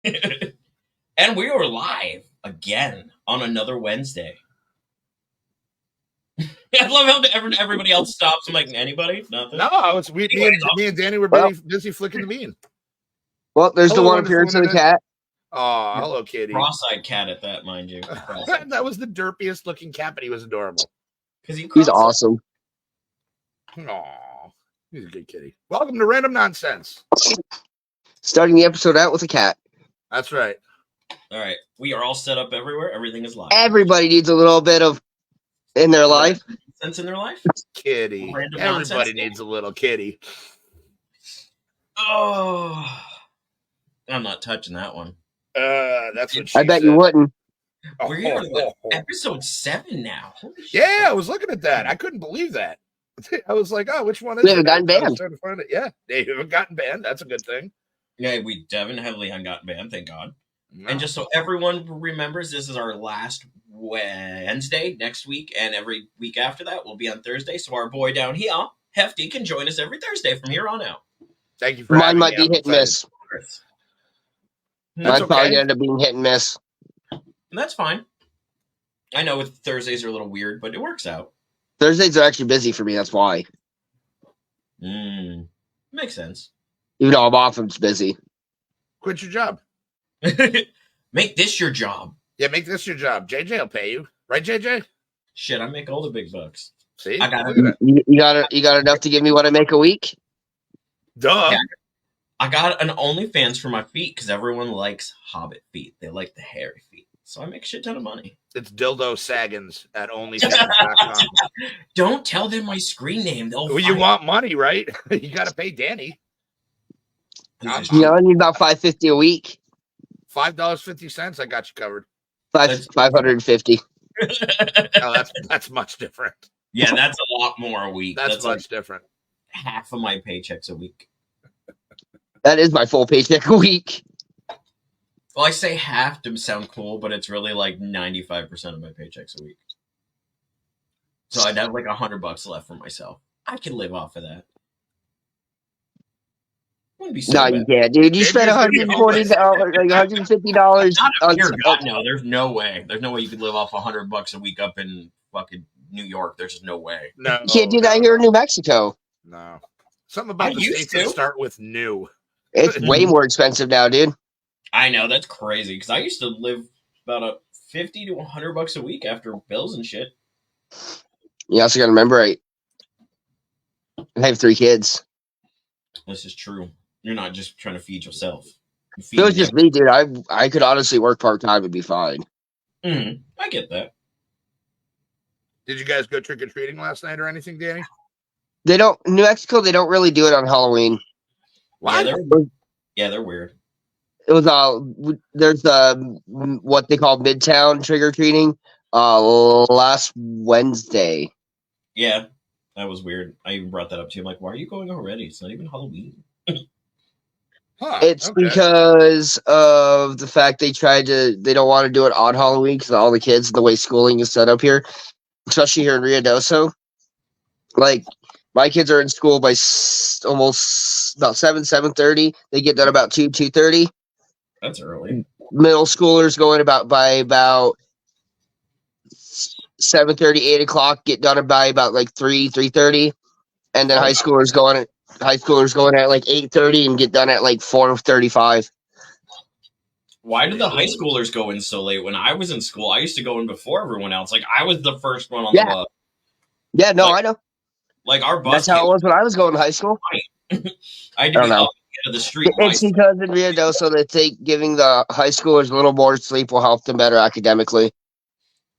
And we were live again on another Wednesday. I love how everybody else stops. I'm like, anybody? Nothing. No, it's me and Danny were busy flicking the bean. Well, there's the one appearance of the cat. Oh, hello, kitty. Cross-eyed cat at that, mind you. That was the derpiest looking cat, but he was adorable. He's awesome. Aw, he's a good kitty. Welcome to Random Nonsense. Starting the episode out with a cat. That's right. All right. We are all set up everywhere. Everything is live. Everybody needs a little bit of in their life. Sense in their life? Kitty. Everybody needs a little kitty. Oh, I'm not touching that one. That's what she I bet said. you wouldn't. We're here to episode 7 now. Yeah, I was looking at that. I couldn't believe that. I was like, oh, which one is we haven't gotten banned. I was trying to find it. Yeah, they haven't gotten banned. That's a good thing. Yeah, we definitely haven't gotten banned, thank God. No. And just so everyone remembers, this is our last Wednesday next week, and every week after that will be on Thursday. So our boy down here, Hefty, can join us every Thursday from here on out. Thank you for Mine might be hit and miss. Mine's probably end up being hit and miss. And that's fine. I know Thursdays are a little weird, but it works out. Thursdays are actually busy for me. That's why. Makes sense. Even though I'm off, I'm busy. Quit your job. Make this your job. Yeah, make this your job. JJ will pay you. Right, JJ? Shit, I make all the big bucks. See? I got you got enough to give me what I make a week? Duh. Yeah, I got an OnlyFans for my feet because everyone likes hobbit feet. They like the hairy feet. So I make a shit ton of money. It's Dildo Saggins at OnlyFans.com. Don't tell them my screen name. They'll you want money, right? You got to pay Danny. I need about $5.50 a week. $5.50. I got you covered. $550. Oh, that's much different. Yeah, that's a lot more a week. That's much different. Half of my paychecks a week. That is my full paycheck a week. Well, I say half to sound cool, but it's really like 95% of my paychecks a week. So I'd have like $100 left for myself. I can live off of that. Wouldn't be so bad. You can't, dude. You spent $140, like $150 on. No, there's no way. There's no way you could live off $100 a week up in fucking New York. There's just no way. No, you can't do that here in New Mexico. No, something about the states that start with new. It's way more expensive now, dude. I know, that's crazy because I used to live about $50 to $100 a week after bills and shit. You also got to remember, I have 3 kids. This is true. You're not just trying to feed yourself. If it was just me, dude, I could honestly work part-time and be fine. I get that. Did you guys go trick-or-treating last night or anything, Danny? They don't. New Mexico, they don't really do it on Halloween. What? They're weird. It was there's what they call Midtown trick-or-treating last Wednesday. Yeah, that was weird. I even brought that up to you. I'm like, why are you going already? It's not even Halloween. It's because of the fact they don't want to do it on Halloween because all the kids, the way schooling is set up here, especially here in Ruidoso. Like, my kids are in school by almost about 7:30. They get done about 2:30. That's early. Middle schoolers going by about 7:30, 8 o'clock, get done by about like 3:30. And then high schoolers going at like 8:30 and get done at like 4:35. Why did the high schoolers go in so late? When I was in school, I used to go in before everyone else. Like, I was the first one on the bus. Yeah, no, I know. Like, our bus. That's how it was when I was going to high school. I don't know. Of the street. It's because in Ruidoso they think giving the high schoolers a little more sleep will help them better academically.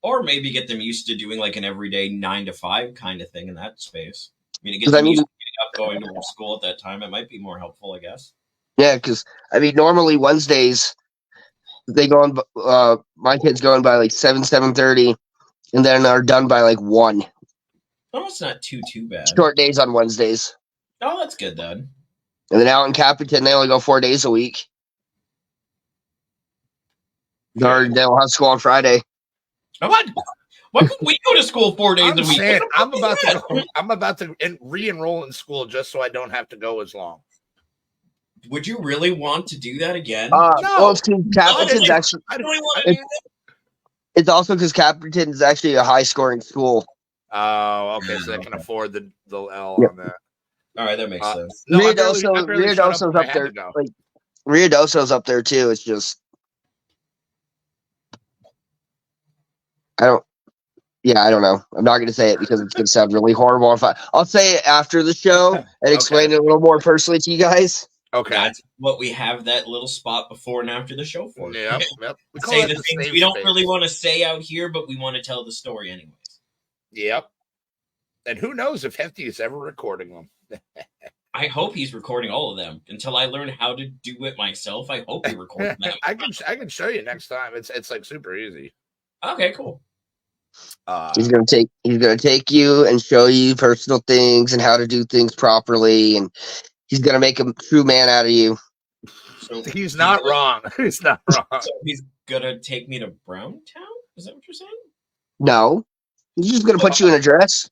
Or maybe get them used to doing like an everyday 9 to 5 kind of thing in that space. I mean, it gets them used to getting up, going to school at that time. It might be more helpful, I guess. Yeah, because, normally Wednesdays, they go on, my kids go in by like 7:30, and then are done by like 1. Oh, it's not too bad. Short days on Wednesdays. Oh, that's good then. And then out in Capitan, they only go 4 days a week. Or they'll have school on Friday. What? Why couldn't we go to school 4 days a week? I'm about to re-enroll in school just so I don't have to go as long. Would you really want to do that again? Well, No, it's 'cause Oh, Capitan's you actually. really want to do It's also because Capitan's actually a high scoring school. oh, okay, so they that? can Okay. afford the L Yep. on that. All right, that makes sense. No, I barely showed up Riadoso's when I up had there. to go. Like Riadoso's up there too. It's just I don't. Yeah, I don't know. I'm not going to say it because it's going to sound really horrible. I'll say it after the show and Okay. explain it a little more personally to you guys. Okay. That's what we have that little spot before and after the show for. Yep. We call Say that the the things safe we don't space. really want to say out here, but we want to tell the story anyways. Yep. And who knows if Hefty is ever recording them? I hope he's recording all of them until I learn how to do it myself. I hope he records them. I can show you next time. It's like super easy. Okay, cool. He's gonna take you and show you personal things and how to do things properly, and he's gonna make a true man out of you. So he's not wrong. He's not wrong. So he's gonna take me to Browntown? Is that what you're saying? No, he's just gonna put you in a dress.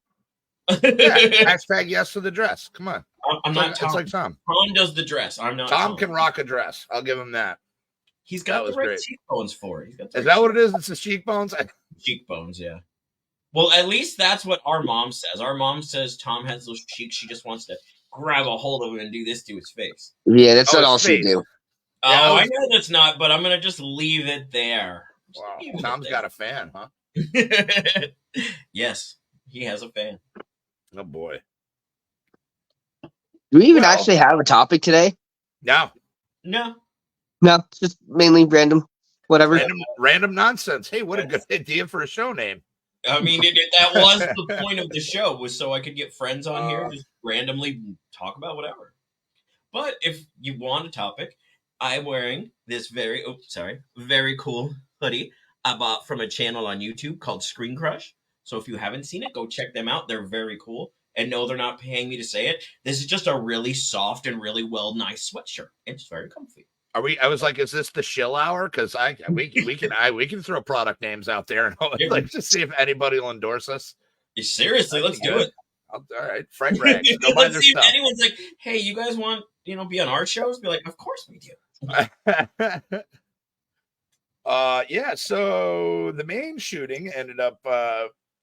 Yeah. Hashtag yes to the dress. Come on. I'm not Tom. It's like Tom. Tom does the dress. I'm not. Tom can rock a dress. I'll give him that. He's got the right great. cheekbones for it. Is that what it is? It's the cheekbones? Cheekbones, yeah. Well, at least that's what our mom says. Our mom says Tom has those cheeks. She just wants to grab a hold of him and do this to his face. Yeah, that's not all she do. Oh, I know that's not, but I'm going to just leave it there. Wow. Tom's got a fan, huh? Yes, he has a fan. Oh, boy. Do we even actually have a topic today? No. No. No, it's just mainly random, whatever. Random nonsense. Hey, what a good idea for a show name. I mean, that was the point of the show, was so I could get friends on here, just randomly talk about whatever. But if you want a topic, I'm wearing this very cool hoodie I bought from a channel on YouTube called Screen Crush. So if you haven't seen it, go check them out. They're very cool. And no, they're not paying me to say it. This is just a really soft and really nice sweatshirt. It's very comfy. I was like, is this the shill hour? Because we can throw product names out there and like just see if anybody will endorse us. Seriously, let's do it. All right, Frank Rags. Let's see if anyone's like, hey, you guys want be on our shows? Be like, of course we do. Yeah. So the main shooting ended up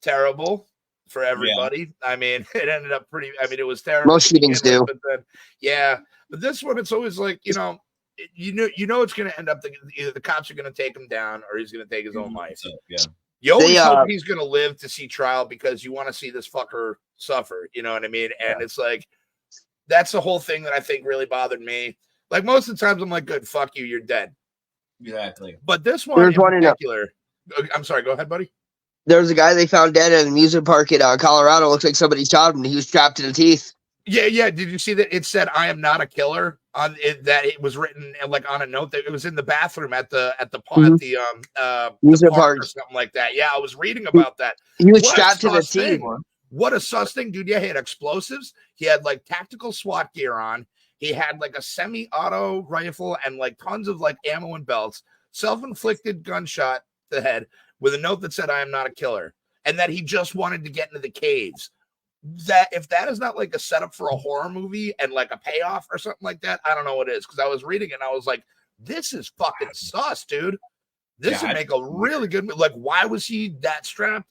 terrible for everybody. Yeah. I mean, it ended up pretty. I mean, it was terrible. Most shootings do. But then, yeah, but this one, it's always like you know, it's going to end up either the cops are going to take him down or he's going to take his own life. So, yeah. You always hope he's going to live to see trial because you want to see this fucker suffer. You know what I mean? And it's like, that's the whole thing that I think really bothered me. Like most of the times I'm like, good, fuck you, you're dead. Exactly. But this one in particular, I'm sorry, go ahead, buddy. There was a guy they found dead at an amusement park in Colorado. Looks like somebody shot him and he was trapped in the teeth. Yeah. Did you see that? It said, I am not a killer on it, that it was written like on a note that it was in the bathroom at the park or something like that. Yeah, I was reading about that. He was strapped to the teeth. What a sus thing, dude. Yeah, he had explosives. He had like tactical SWAT gear on. He had like a semi-auto rifle and like tons of like ammo and belts, self-inflicted gunshot to the head with a note that said, I am not a killer. And that he just wanted to get into the caves. That if that is not like a setup for a horror movie and like a payoff or something like that, I don't know what it is. Because I was reading it and I was like, this is fucking sus, dude. This would make a really good movie. Like, why was he that strapped?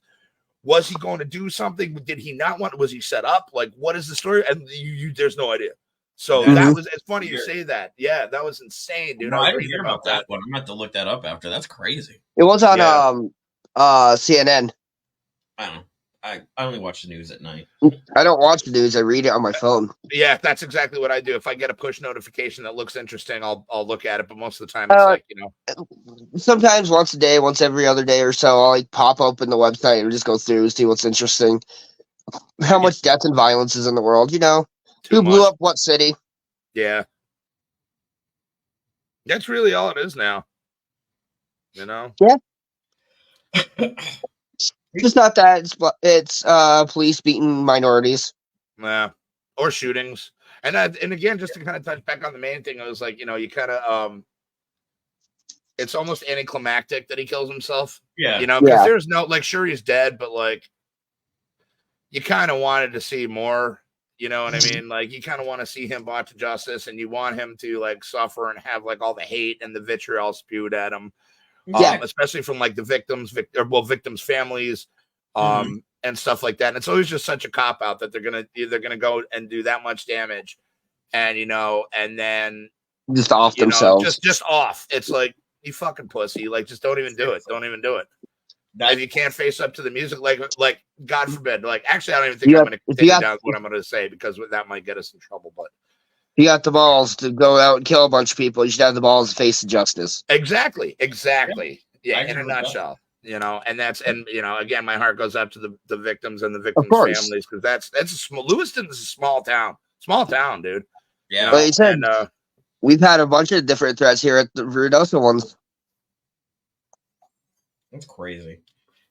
Was he going to do something? Did he not want? Was he set up? Like, what is the story? And there's no idea. So that was. It's funny you say that. Yeah, that was insane, dude. No, I didn't hear about that one. I'm gonna have to look that up after. That's crazy. It was on CNN. I don't know. I only watch the news at night. I don't watch the news. I read it on my phone. Yeah, that's exactly what I do. If I get a push notification that looks interesting, I'll look at it. But most of the time, it's like, sometimes once a day, once every other day or so, I'll like pop open the website and just go through and see what's interesting. How much death and violence is in the world, Who blew up what city? Yeah. That's really all it is now. Yeah. It's not that. It's police beating minorities. Yeah. Or shootings. And again, just to kind of touch back on the main thing, I was like, you kind of it's almost anticlimactic that he kills himself. Yeah. Because there's no, like, sure, he's dead, but like you kind of wanted to see more. You know what I mean? Like, you kind of want to see him brought to justice, and you want him to like suffer and have like all the hate and the vitriol spewed at him, especially from like the victims' families, and stuff like that. And it's always just such a cop out that they're gonna go and do that much damage, and and then just off themselves, just off. It's like, you fucking pussy, like, just don't even do it. Don't even do it. If you can't face up to the music, like God forbid, like, actually, I don't even think I'm going to take down what I'm going to say, because that might get us in trouble. But if you got the balls to go out and kill a bunch of people, you should have the balls to face the justice. Exactly. Yeah, in a nutshell, and that's, and again, my heart goes out to the victims and the victims' families, because that's Lewiston is a small town, dude. Yeah, like you said, we've had a bunch of different threats here at the Ruidoso ones. That's crazy.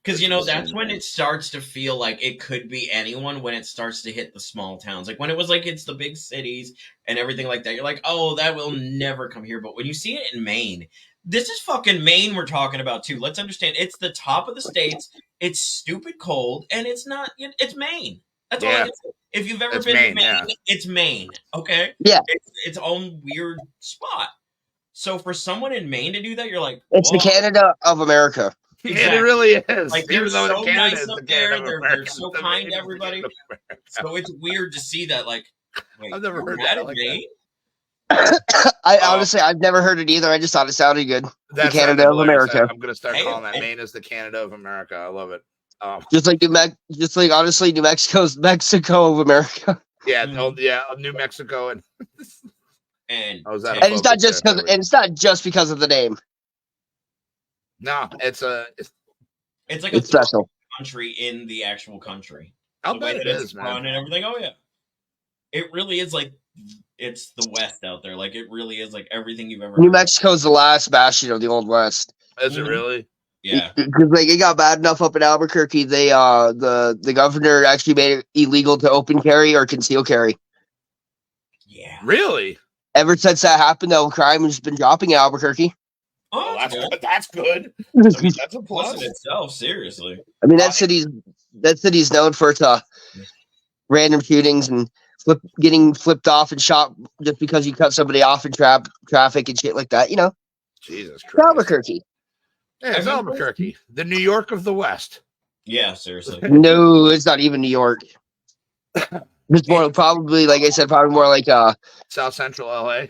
Because, that's when it starts to feel like it could be anyone, when it starts to hit the small towns. Like, when it was like, it's the big cities and everything like that, you're like, oh, that will never come here. But when you see it in Maine, this is fucking Maine we're talking about, too. Let's understand. It's the top of the states. It's stupid cold. And it's not, it's Maine. That's all I can say. If you've ever been to Maine, it's Maine. Okay? Yeah. It's its own weird spot. So for someone in Maine to do that, you're like, it's the Canada of America. Exactly. It really is. Like, they're so nice up there. They're so kind to everybody. So it's weird to see that. Like, wait, I've never heard that. Like Maine? Honestly, I've never heard it either. I just thought it sounded good. The Canada of America. I'm going to start calling that. Maine is the Canada of America. I love it. Just like honestly, New Mexico's Mexico of America. Yeah, New Mexico and it's not just because it's not just because of the name. No, it's like a special country in the actual country. I'll bet it is, man. And everything. Oh yeah, it really is like, it's the West out there. Like, it really is like everything you've ever. New Mexico's the last bastion of the Old West. Is it really? Yeah, because like it got bad enough up in Albuquerque. They the governor actually made it illegal to open carry or conceal carry. Yeah, really. Ever since that happened, though, crime has been dropping in Albuquerque. Oh, that's good. That's good. I mean, that's a plus in itself. Seriously. I mean, that city's known for its random shootings and getting flipped off and shot just because you cut somebody off in traffic and shit like that. Jesus Christ. Albuquerque. Yeah, it's Albuquerque, the New York of the West. Yeah, seriously. No, it's not even New York. It's more probably, like I said, probably more like South Central LA.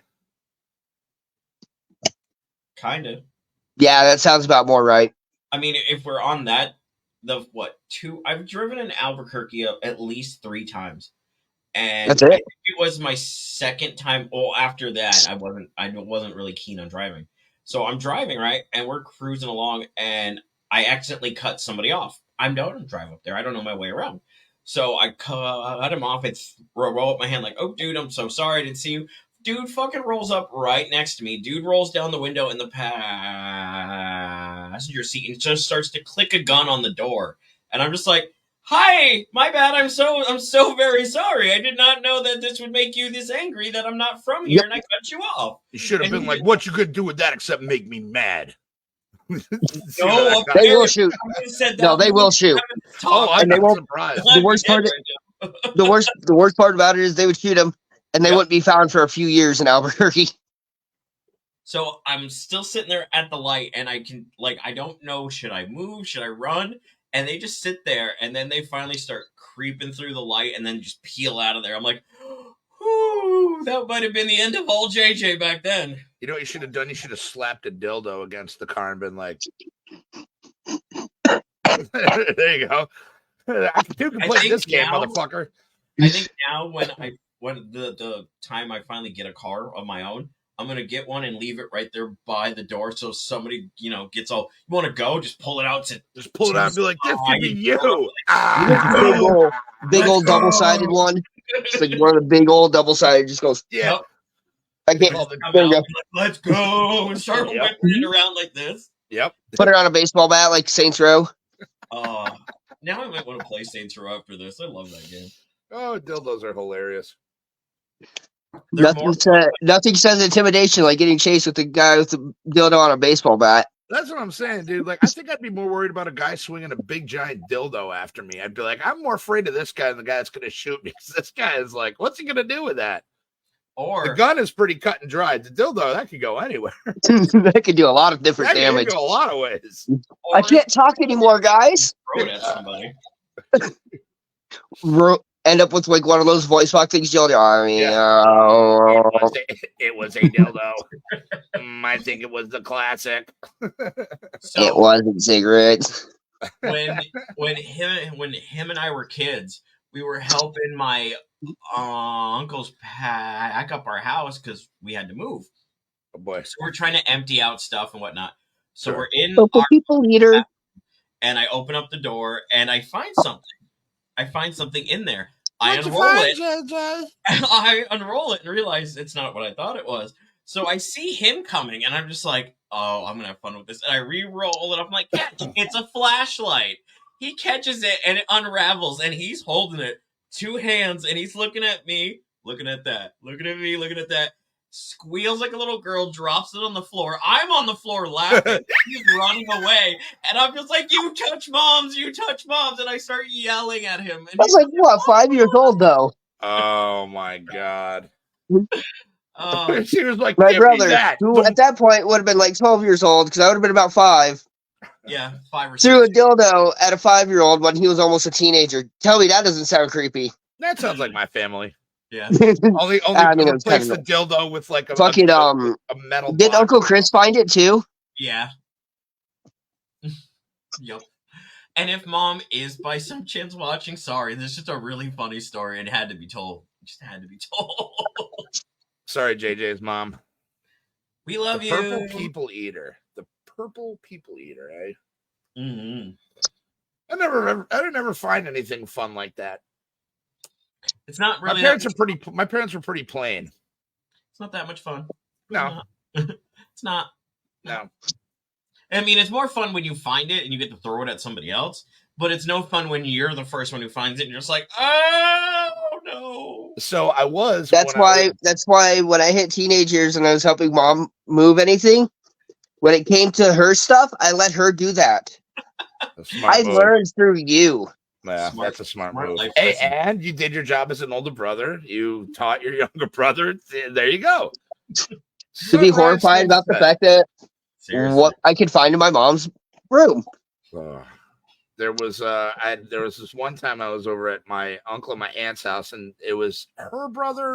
Kind of. Yeah, that sounds about more right. I mean, if we're on that, I've driven in Albuquerque at least 3 times. And that's it. I think it was my second time. Well, after that, I wasn't really keen on driving. So I'm driving, right? And we're cruising along, and I accidentally cut somebody off. I don't drive up there. I don't know my way around. So I cut him off. It's roll up my hand like, oh, dude, I'm so sorry. I didn't see you. Dude fucking rolls up right next to me. Dude rolls down the window in the passenger seat and just starts to click a gun on the door. And I'm just like, hi, my bad. I'm so very sorry. I did not know that this would make you this angry that I'm not from here and I cut you off. You should have been like, what you could do with that except make me mad. No, they will shoot. No, they will shoot. Oh, I'm not surprised. The worst part about it is they would shoot him, and they wouldn't be found for a few years in Albuquerque. So I'm still sitting there at the light, and I don't know, should I move? Should I run? And they just sit there, and then they finally start creeping through the light, and then just peel out of there. I'm like, whoo, that might have been the end of all JJ back then. You know what you should have done? You should have slapped a dildo against the car and been like, there you go. You can play this game, motherfucker. I think now when the time I finally get a car of my own, I'm going to get one and leave it right there by the door. So somebody, gets all, you want to go? Just pull it out. Just pull it out and be like, this could be you. Big old double-sided one. It's like one of the big old double-sided just goes, yeah. I can't. There you go. Let's go. And start whipping it around like this. Yep. Put it on a baseball bat like Saints Row. Now I might want to play Saints Row after this. I love that game. Oh, dildos are hilarious. Nothing says intimidation like getting chased with the guy with the dildo on a baseball bat. That's what I'm saying, dude. Like, I think I'd be more worried about a guy swinging a big giant dildo after me. I'd be like, I'm more afraid of this guy than the guy that's going to shoot me. Because this guy is like, what's he going to do with that? The Or gun is pretty cut and dry. The dildo, that could go anywhere. That could do a lot of different That could damage. go a lot of ways. I can't talk anymore, guys. throw it at somebody. End up with like one of those voice box things. You'll It was a dildo. I think it was the classic. So it wasn't cigarettes. when him and I were kids, we were helping my uncles pack up our house because we had to move. Oh boy! So we're trying to empty out stuff and whatnot. So Sure. we're in Local our people eater. and I open up the door and I find something. I find something in there. I What'd you unroll find, it. JJ? I unroll it and realize it's not what I thought it was. So I see him coming, and I'm just like, "Oh, I'm gonna have fun with this." And I re-roll it up. I'm like, "Catch! It's a flashlight." He catches it, and it unravels, and he's holding it, 2 hands, and he's looking at me, looking at that, looking at me, looking at that. Squeals like a little girl, drops it on the floor. I'm on the floor laughing. He's running away, and I'm just like, "You touch moms! You touch moms!" And I start yelling at him. And I was like, what, 5 years old though? Oh my god! Oh, She was like, My "Give me brother, that." who at that point would have been like 12 years old, because I would have been about 5, yeah, 5 or 6. threw a dildo at a 5-year-old when he was almost a teenager. Tell me that doesn't sound creepy. That sounds like my family. Yeah. Only I mean, it was replace kind the dildo with like a Fucking a metal. Did box. Uncle Chris find it too? Yeah. Yep. And if mom is by some chance watching, sorry, this is just a really funny story and it had to be told. It just had to be told. Sorry, JJ's mom. We love The you. purple people eater. The purple people eater, eh? Mm-hmm. I never find anything fun like that. It's not really. My parents were pretty plain. It's not that much fun. No, It's not. no. I mean, it's more fun when you find it and you get to throw it at somebody else. But it's no fun when you're the first one who finds it and you're just like, oh no. So I was. That's why when I hit teenage years and I was helping mom move anything, when it came to her stuff, I let her do that. I learned through you. Yeah, that's a smart move. life Hey, lesson. and you did your job as an older brother. You taught your younger brother. There you go. To be horrified about the fact that Seriously. what I could find in my mom's room. There was this one time I was over at my uncle and my aunt's house, and it was her brother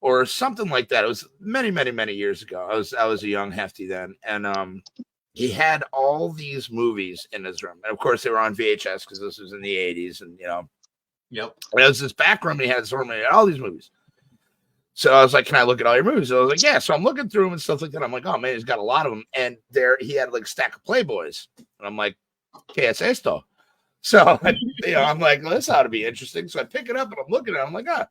or something like that. It was many, many, many years ago. I was a young hefty then, and he had all these movies in his room, and of course they were on VHS because this was in the 80s, and Yep. it was this back room. And he had all these movies. So I was like, "Can I look at all your movies?" So I was like, "Yeah." So I'm looking through them and stuff like that. I'm like, "Oh man, he's got a lot of them." And there he had like a stack of Playboys, and I'm like, "¿Qué es esto?" So I'm like, well, "This ought to be interesting." So I pick it up and I'm looking at it. I'm like, "Ah,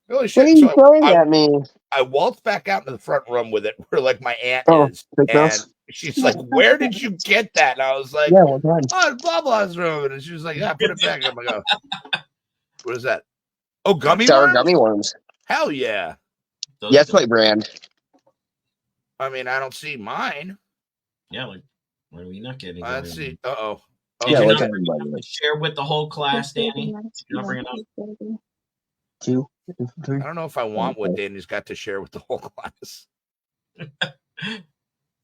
holy shit!" What are you So throwing at me? I waltzed back out into the front room with it, where like my aunt is, big and girls. she's like, "Where did you get that?" And I was like, Yeah, we're done. "Oh, it's blah blah's room." And she was like, "Yeah, put it back." I'm like, "Oh, what is that? Oh, gummy Sour worms? gummy worms. Hell yeah!" Those Yeah, it's are my brand. I mean, I don't see mine. Yeah, like, why are we not getting? Let's see. Uh-oh. Did Yeah, you look not at everybody. share with the whole class, Danny? Did you not bring it up? 2, 3. I don't know if I want what Danny's got to share with the whole class.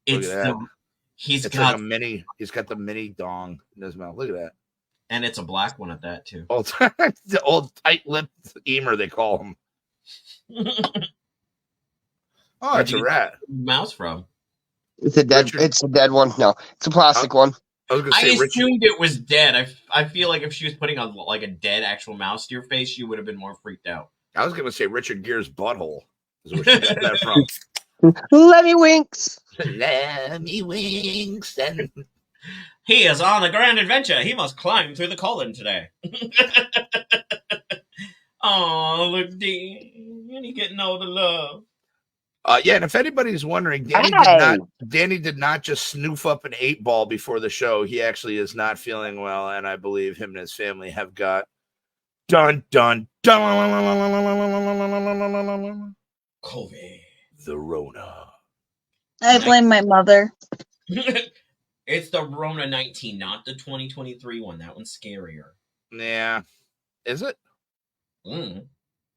It's at that. He's It's got like a mini. He's got the mini dong in his mouth. Look at that. and it's a black one at that too. The old tight-lipped emer, they call him. Oh, it's a rat. Mouse from? It's a dead. Richard. It's a dead one. No, it's a plastic one. I was gonna I say Richard. assumed it was dead. I feel like if she was putting like a dead actual mouse to your face, you would have been more freaked out. I was gonna say Richard Gere's butthole is where she got that from. Lemmy winks. Lemmy winks and He is on a grand adventure. He must climb through the colon today. Oh, look, Danny getting all the love. yeah, and if anybody's wondering, Danny did not just snoof up an 8-ball before the show. He actually is not feeling well, and I believe him and his family have got dun dun dun COVID. the Rona. I blame my mother. It's the Rona 19, not the 2023 one. That one's scarier. Yeah. Is it? Mm.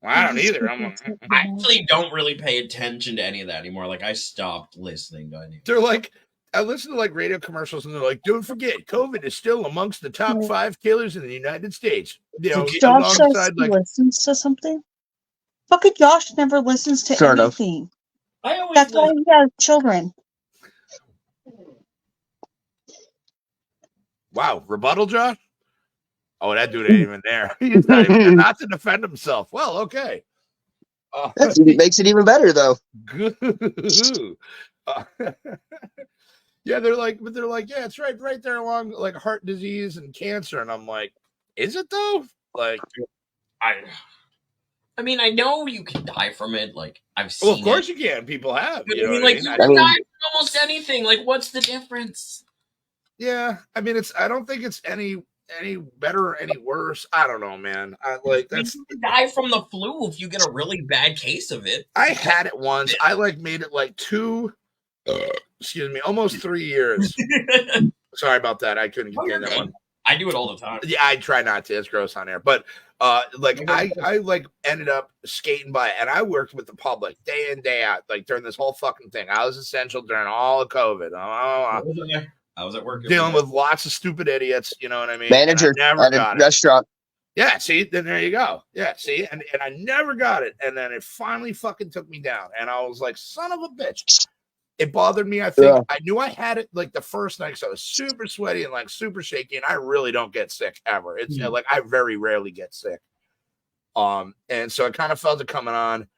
Well, I don't either. I actually don't really pay attention to any of that anymore. Like, I stopped listening to any. They're like, I listen to like radio commercials and they're like, don't forget, COVID is still amongst the top 5 killers in the United States. You know, Josh says alongside he like listens to something. Fucking Josh never listens to Sort of. anything. I always That's why listen. he has children. wow, rebuttal, Josh? Oh, that dude ain't even there. He's not even not to defend himself. Well, okay. It makes it even better, though. Yeah, they're like, yeah, it's right there along like heart disease and cancer, and I'm like, is it though? Like, I mean, I know you can die from it. Like, I've seen. well, of course you can. People have. But You know I mean, what like, I you mean? can die from almost anything. Like, what's the difference? Yeah, I mean, I don't think it's any better or any worse. I don't know, man. You can die from the flu if you get a really bad case of it. I had it once. I like made it like almost 3 years. Sorry about that. I couldn't contain that one. I do it all the time. Yeah, I try not to. It's gross on air. But I like ended up skating by, and I worked with the public day in, day out, like during this whole fucking thing. I was essential during all of COVID. I was at work dealing with lots of stupid idiots, you know what I mean? Manager at a restaurant. Yeah, see, then there you go. Yeah, see, and I never got it. And then it finally fucking took me down. And I was like, son of a bitch. It bothered me. I think I knew I had it like the first night, so I was super sweaty and like super shaky, and I really don't get sick ever. It's like I very rarely get sick. And so I kind of felt it coming on,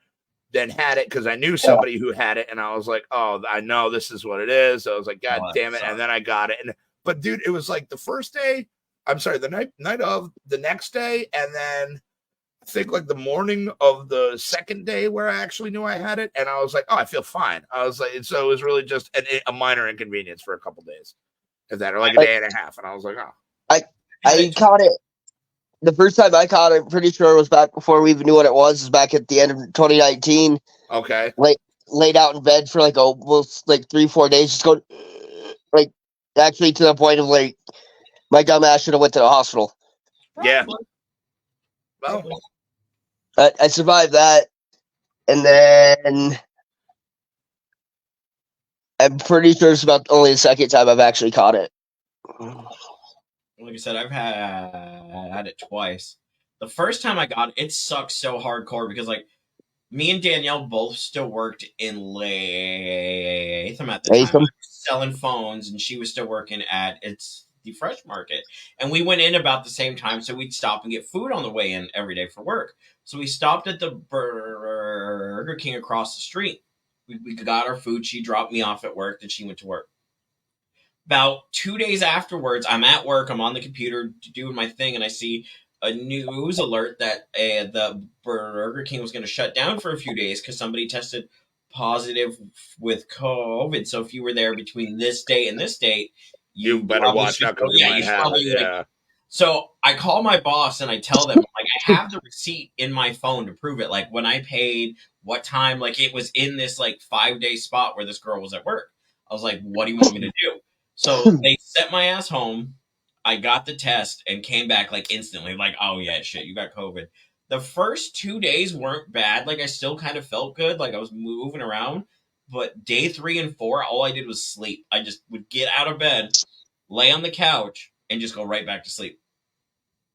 then had it because I knew somebody who had it, and I was like, oh, I know this is what it is. So I was like, God damn it. And then I got it. But dude, it was like the first day, I'm sorry, the night of the next day, and then I think like the morning of the second day where I actually knew I had it, and I was like, oh, I feel fine. I was like, so it was really just a minor inconvenience for a couple days, if that, or like a day and a half, and I was like, oh. I caught it. The first time I caught it, pretty sure it was back before we even knew what it was back at the end of 2019. Okay. Laid out in bed for like almost like 3-4 days, just going like actually to the point of like my dumb ass should have went to the hospital. Yeah. Well, I survived that, and then I'm pretty sure it's about only the second time I've actually caught it. Like I said, I've had it twice. The first time I got it, it sucked so hardcore because like me and Danielle both still worked in Latham at the time, selling phones, and she was still working at the Fresh Market. And we went in about the same time, so we'd stop and get food on the way in every day for work. So we stopped at the Burger King across the street. We got our food. She dropped me off at work, then she went to work. About 2 days afterwards, I'm at work. I'm on the computer doing my thing, and I see a news alert that the Burger King was going to shut down for a few days because somebody tested positive with COVID. So if you were there between this date and this date, you better watch out because you might have it. Yeah. So I call my boss and I tell them, like, I have the receipt in my phone to prove it. Like when I paid, what time, like it was in this like 5-day spot where this girl was at work. I was like, what do you want me to do? So they sent my ass home. I got the test and came back like instantly, like, oh yeah, shit, you got COVID. The first 2 days weren't bad. Like I still kind of felt good. Like I was moving around. But day 3 and 4, all I did was sleep. I just would get out of bed, lay on the couch, and just go right back to sleep.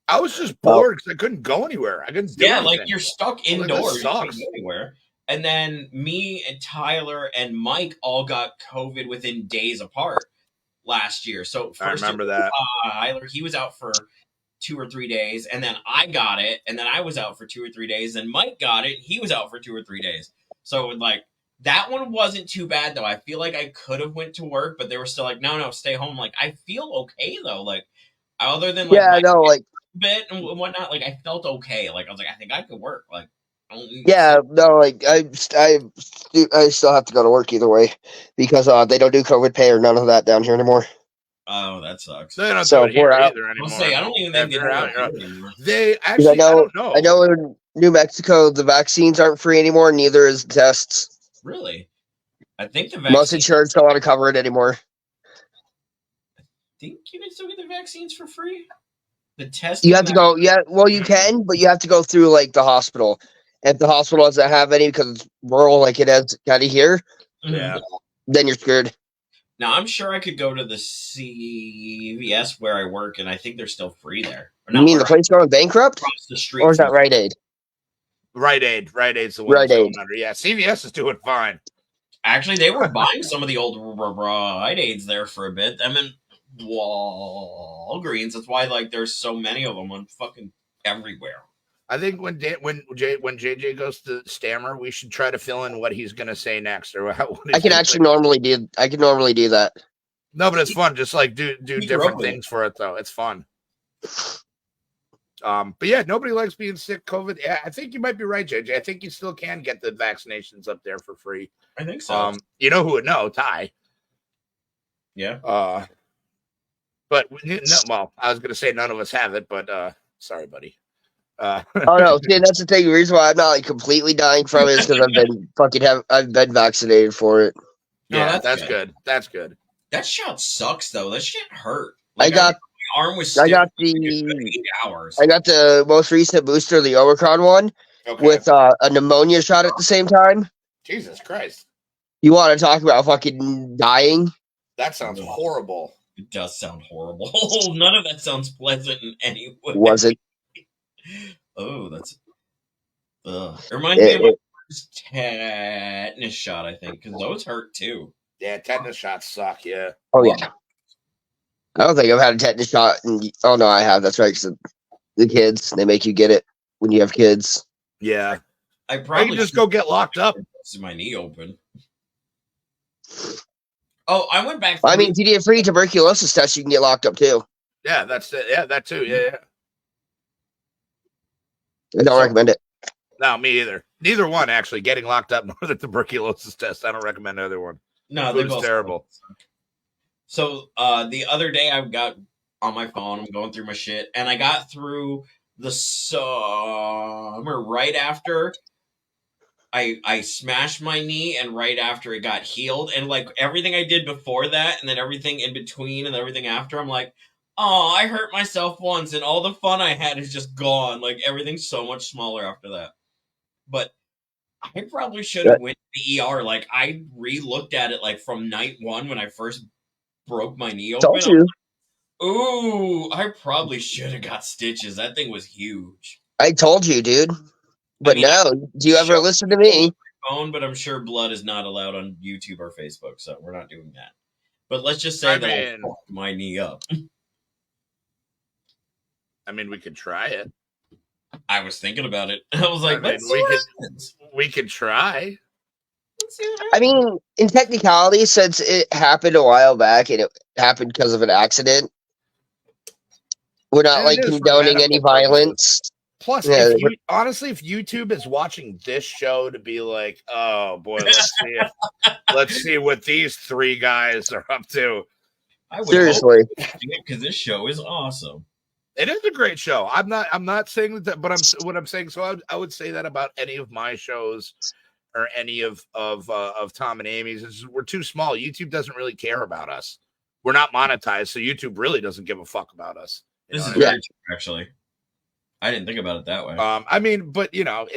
I was just bored because I couldn't go anywhere. I couldn't do anything. Like you're stuck indoors. Like, you can't go anywhere. And then me and Tyler and Mike all got COVID within days apart last year. So first I remember that. Tyler, he was out for 2 or 3 days, and then I got it, and then I was out for 2 or 3 days, and Mike got it, he was out for 2 or 3 days. So like that one wasn't too bad though. I feel like I could have went to work, but they were still like, no, stay home. Like I feel okay though. Like other than like bit and whatnot, like I felt okay. Like I was like, I think I could work. Like like I still have to go to work either way because they don't do COVID pay or none of that down here anymore. Oh, that sucks. They don't do it here either anymore. I'll say I don't even think they're out anymore. They actually, I don't know. I know in New Mexico the vaccines aren't free anymore. Neither is the tests. Really? I think the vaccine. Most insurance don't want to cover it anymore. think you can still get the vaccines for free. The testing. You have to go. Yeah, well, you can, but you have to go through like the hospital. If the hospital doesn't have any because it's rural, like it is kind of here, Yeah. then you're screwed. Now I'm sure I could go to the CVS where I work, and I think they're still free there. Or You not mean the where place going bankrupt, across the street. or is that from- Rite Aid? Rite Aid's the one Rite that's going Aid. under. Yeah, CVS is doing fine. Actually, they were buying some of the old Rite Aids there for a bit. I mean, Walgreens. That's why like there's so many of them on fucking everywhere. I think when JJ goes to stammer, we should try to fill in what he's gonna say next, or what I can actually normally do. I can normally do that. No, but it's fun. Just like do different wrote it. things for it, though. It's fun. But yeah, nobody likes being sick. COVID. Yeah, I think you might be right, JJ. I think you still can get the vaccinations up there for free. I think so. You know who would know? Ty. Yeah. But no, well, I was gonna say none of us have it, but sorry, buddy. Oh no, see, that's the thing. The reason why I'm not like completely dying from it is because I've been vaccinated for it. No, Yeah, that's that's good. good. That's good. That shot sucks though. That shit hurt. I got my arm was. I stiff got for a good the 8 hours. I got the most recent booster, the Omicron one, Okay. with a pneumonia shot at the same time. Jesus Christ, You want to talk about fucking dying? that sounds horrible. It does sound horrible. None of that sounds pleasant in any way. Was it? Oh, that's. It reminds me of my first tetanus shot, I think, because those hurt too. Yeah, tetanus shots suck. Yeah. Oh yeah. I don't think I've had a tetanus shot. Oh no, I have. That's right. 'Cause the kids, they make you get it when you have kids. Yeah. I Or you probably can just go get locked up. my knee open. Oh, I went back. I mean, if you get a free tuberculosis test, you can get locked up too. Yeah, that's it. Yeah, that too. Yeah. I don't recommend it. No, me either. Neither one actually. Getting locked up nor the tuberculosis test. I don't recommend either one. No, they're Food's both terrible. So the other day I got on my phone, I'm going through my shit, and I got through the summer right after I smashed my knee, and right after it got healed, and like everything I did before that, and then everything in between, and everything after, I'm like, oh, I hurt myself once, and all the fun I had is just gone. Like everything's so much smaller after that. But I probably should have went to the ER. Like I re-looked at it like from night one when I first broke my knee open. Told you. Ooh, I probably should have got stitches. That thing was huge. I told you, dude. But no, do you ever listen to me? Phone, but I'm sure blood is not allowed on YouTube or Facebook, so we're not doing that. But let's just say that I fucked my knee up. I mean, we could try it. I was thinking about it. I was like, we could try. I mean, in technicality, since it happened a while back and it happened because of an accident, we're not like condoning any violence. Plus, honestly, if YouTube is watching this show to be like, oh boy, let's see what these three guys are up to. Seriously, because this show is awesome. It is a great show. I'm not saying that, but what I'm saying. So I would say that about any of my shows or any of Tom and Amy's. We're too small. YouTube doesn't really care about us. We're not monetized, so YouTube really doesn't give a fuck about us. This is very true, actually. I didn't think about it that way. I mean, but you know,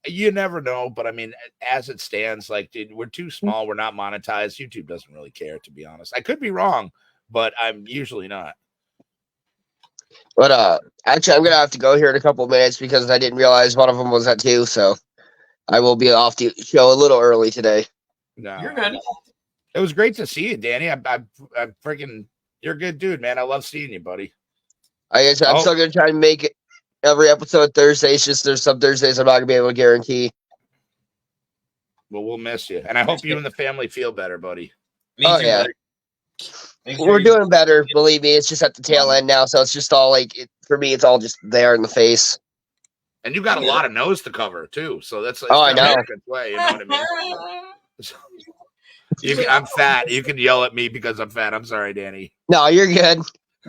you never know. But I mean, as it stands, like, dude, we're too small. We're not monetized. YouTube doesn't really care, to be honest. I could be wrong, but I'm usually not. But actually, I'm gonna have to go here in a couple of minutes because I didn't realize one of them was at 2, so I will be off the show a little early today. No, you're good. It was great to see you, Danny. I'm freaking. You're a good dude, man. I love seeing you, buddy. I'm still gonna try and make it every episode Thursday. It's just there's some Thursdays I'm not gonna be able to guarantee. Well, we'll miss you, and I hope you and the family feel better, buddy. Oh yeah. We're doing better, believe me. It's just at the tail end now, so it's just all like for me. It's all just there in the face. And you got a lot of nose to cover too, so that's I know. A good way, you know what I mean? I'm fat. You can yell at me because I'm fat. I'm sorry, Danny. No, you're good.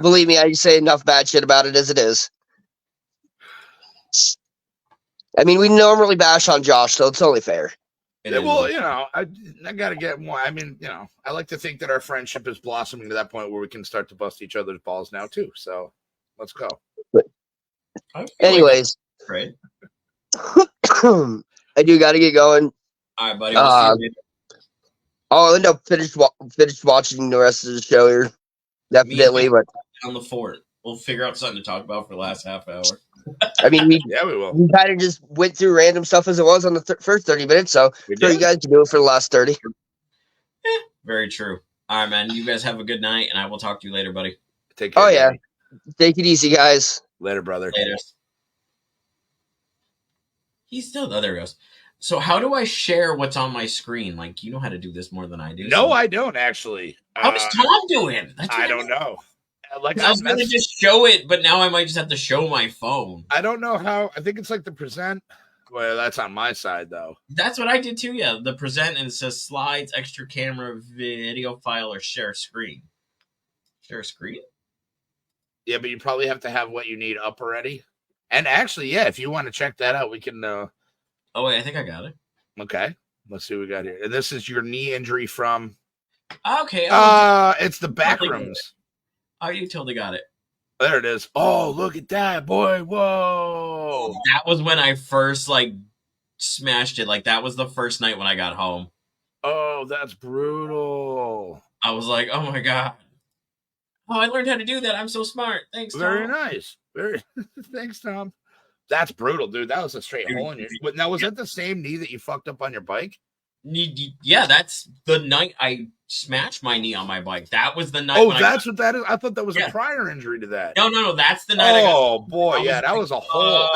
Believe me, I say enough bad shit about it as it is. I mean, we normally bash on Josh, so it's only fair. It Yeah, is well, what- you know, I got to get more. I mean, you know, I like to think that our friendship is blossoming to that point where we can start to bust each other's balls now too. So let's go. I feel like Anyways, that's great. I do got to get going. All right, buddy. We'll see you later. I'll end up finish watching the rest of the show here. Definitely, but On the fort. We'll figure out something to talk about for the last half hour. I mean, Yeah, we will. we kind of just went through random stuff as it was on the first 30 minutes, so We sure you did. guys can do it for the last 30. Very true. All right, man. You guys have a good night, and I will talk to you later, buddy. Take care. Oh, yeah. Danny. Take it easy, guys. Later, brother. Later. He's still there. He goes. So how do I share what's on my screen? Like, you know how to do this more than I do. No, so. I don't actually. How does Tom doing? That's I what don't know. Like I was going to just show it, but now I might just have to show my phone. I don't know how. I think it's like the present. Well, that's on my side though. That's what I did too. Yeah, the present, and it says slides, extra camera, video file, or share screen. Share screen. Yeah, but you probably have to have what you need up already. And actually, yeah, if you want to check that out, we can. Oh wait, I think I got it. Okay, let's see what we got here. And this is your knee injury from. Okay. It's the back Totally rooms. Oh, you totally got it. There it is. Oh, look at that, boy! Whoa! That was when I first smashed it. Like that was the first night when I got home. Oh, that's brutal. I was like, oh my god. Oh, I learned how to do that. I'm so smart. Thanks, Tom. Very nice. Very thanks, Tom. That's brutal, dude. That was a straight hole in your. But now, was that the same knee that you fucked up on your bike? Yeah, that's the night I smashed my knee on my bike. That was the night. Oh, that's what that is. I thought that was Yeah. a prior injury to that. No. That's the night. Oh boy, yeah, that was a hole.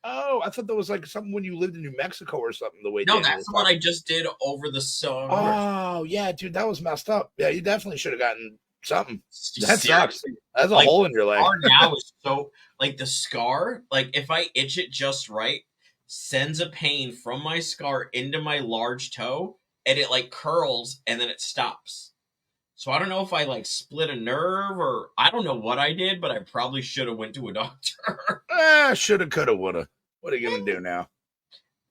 uh, I thought that was like something when you lived in New Mexico or something. The way No, Danny that's was the one talking. I just did over the summer. Oh yeah, dude, that was messed up. Yeah, you definitely should have gotten something. That sucks. Seriously. That's a Like, hole in your leg. Scar now is so the scar. Like if I itch it just right, sends a pain from my scar into my large toe, and it curls and then it stops. So I don't know if I split a nerve or I don't know what I did, but I probably should have went to a doctor. Shoulda, coulda, woulda. What are you gonna do now?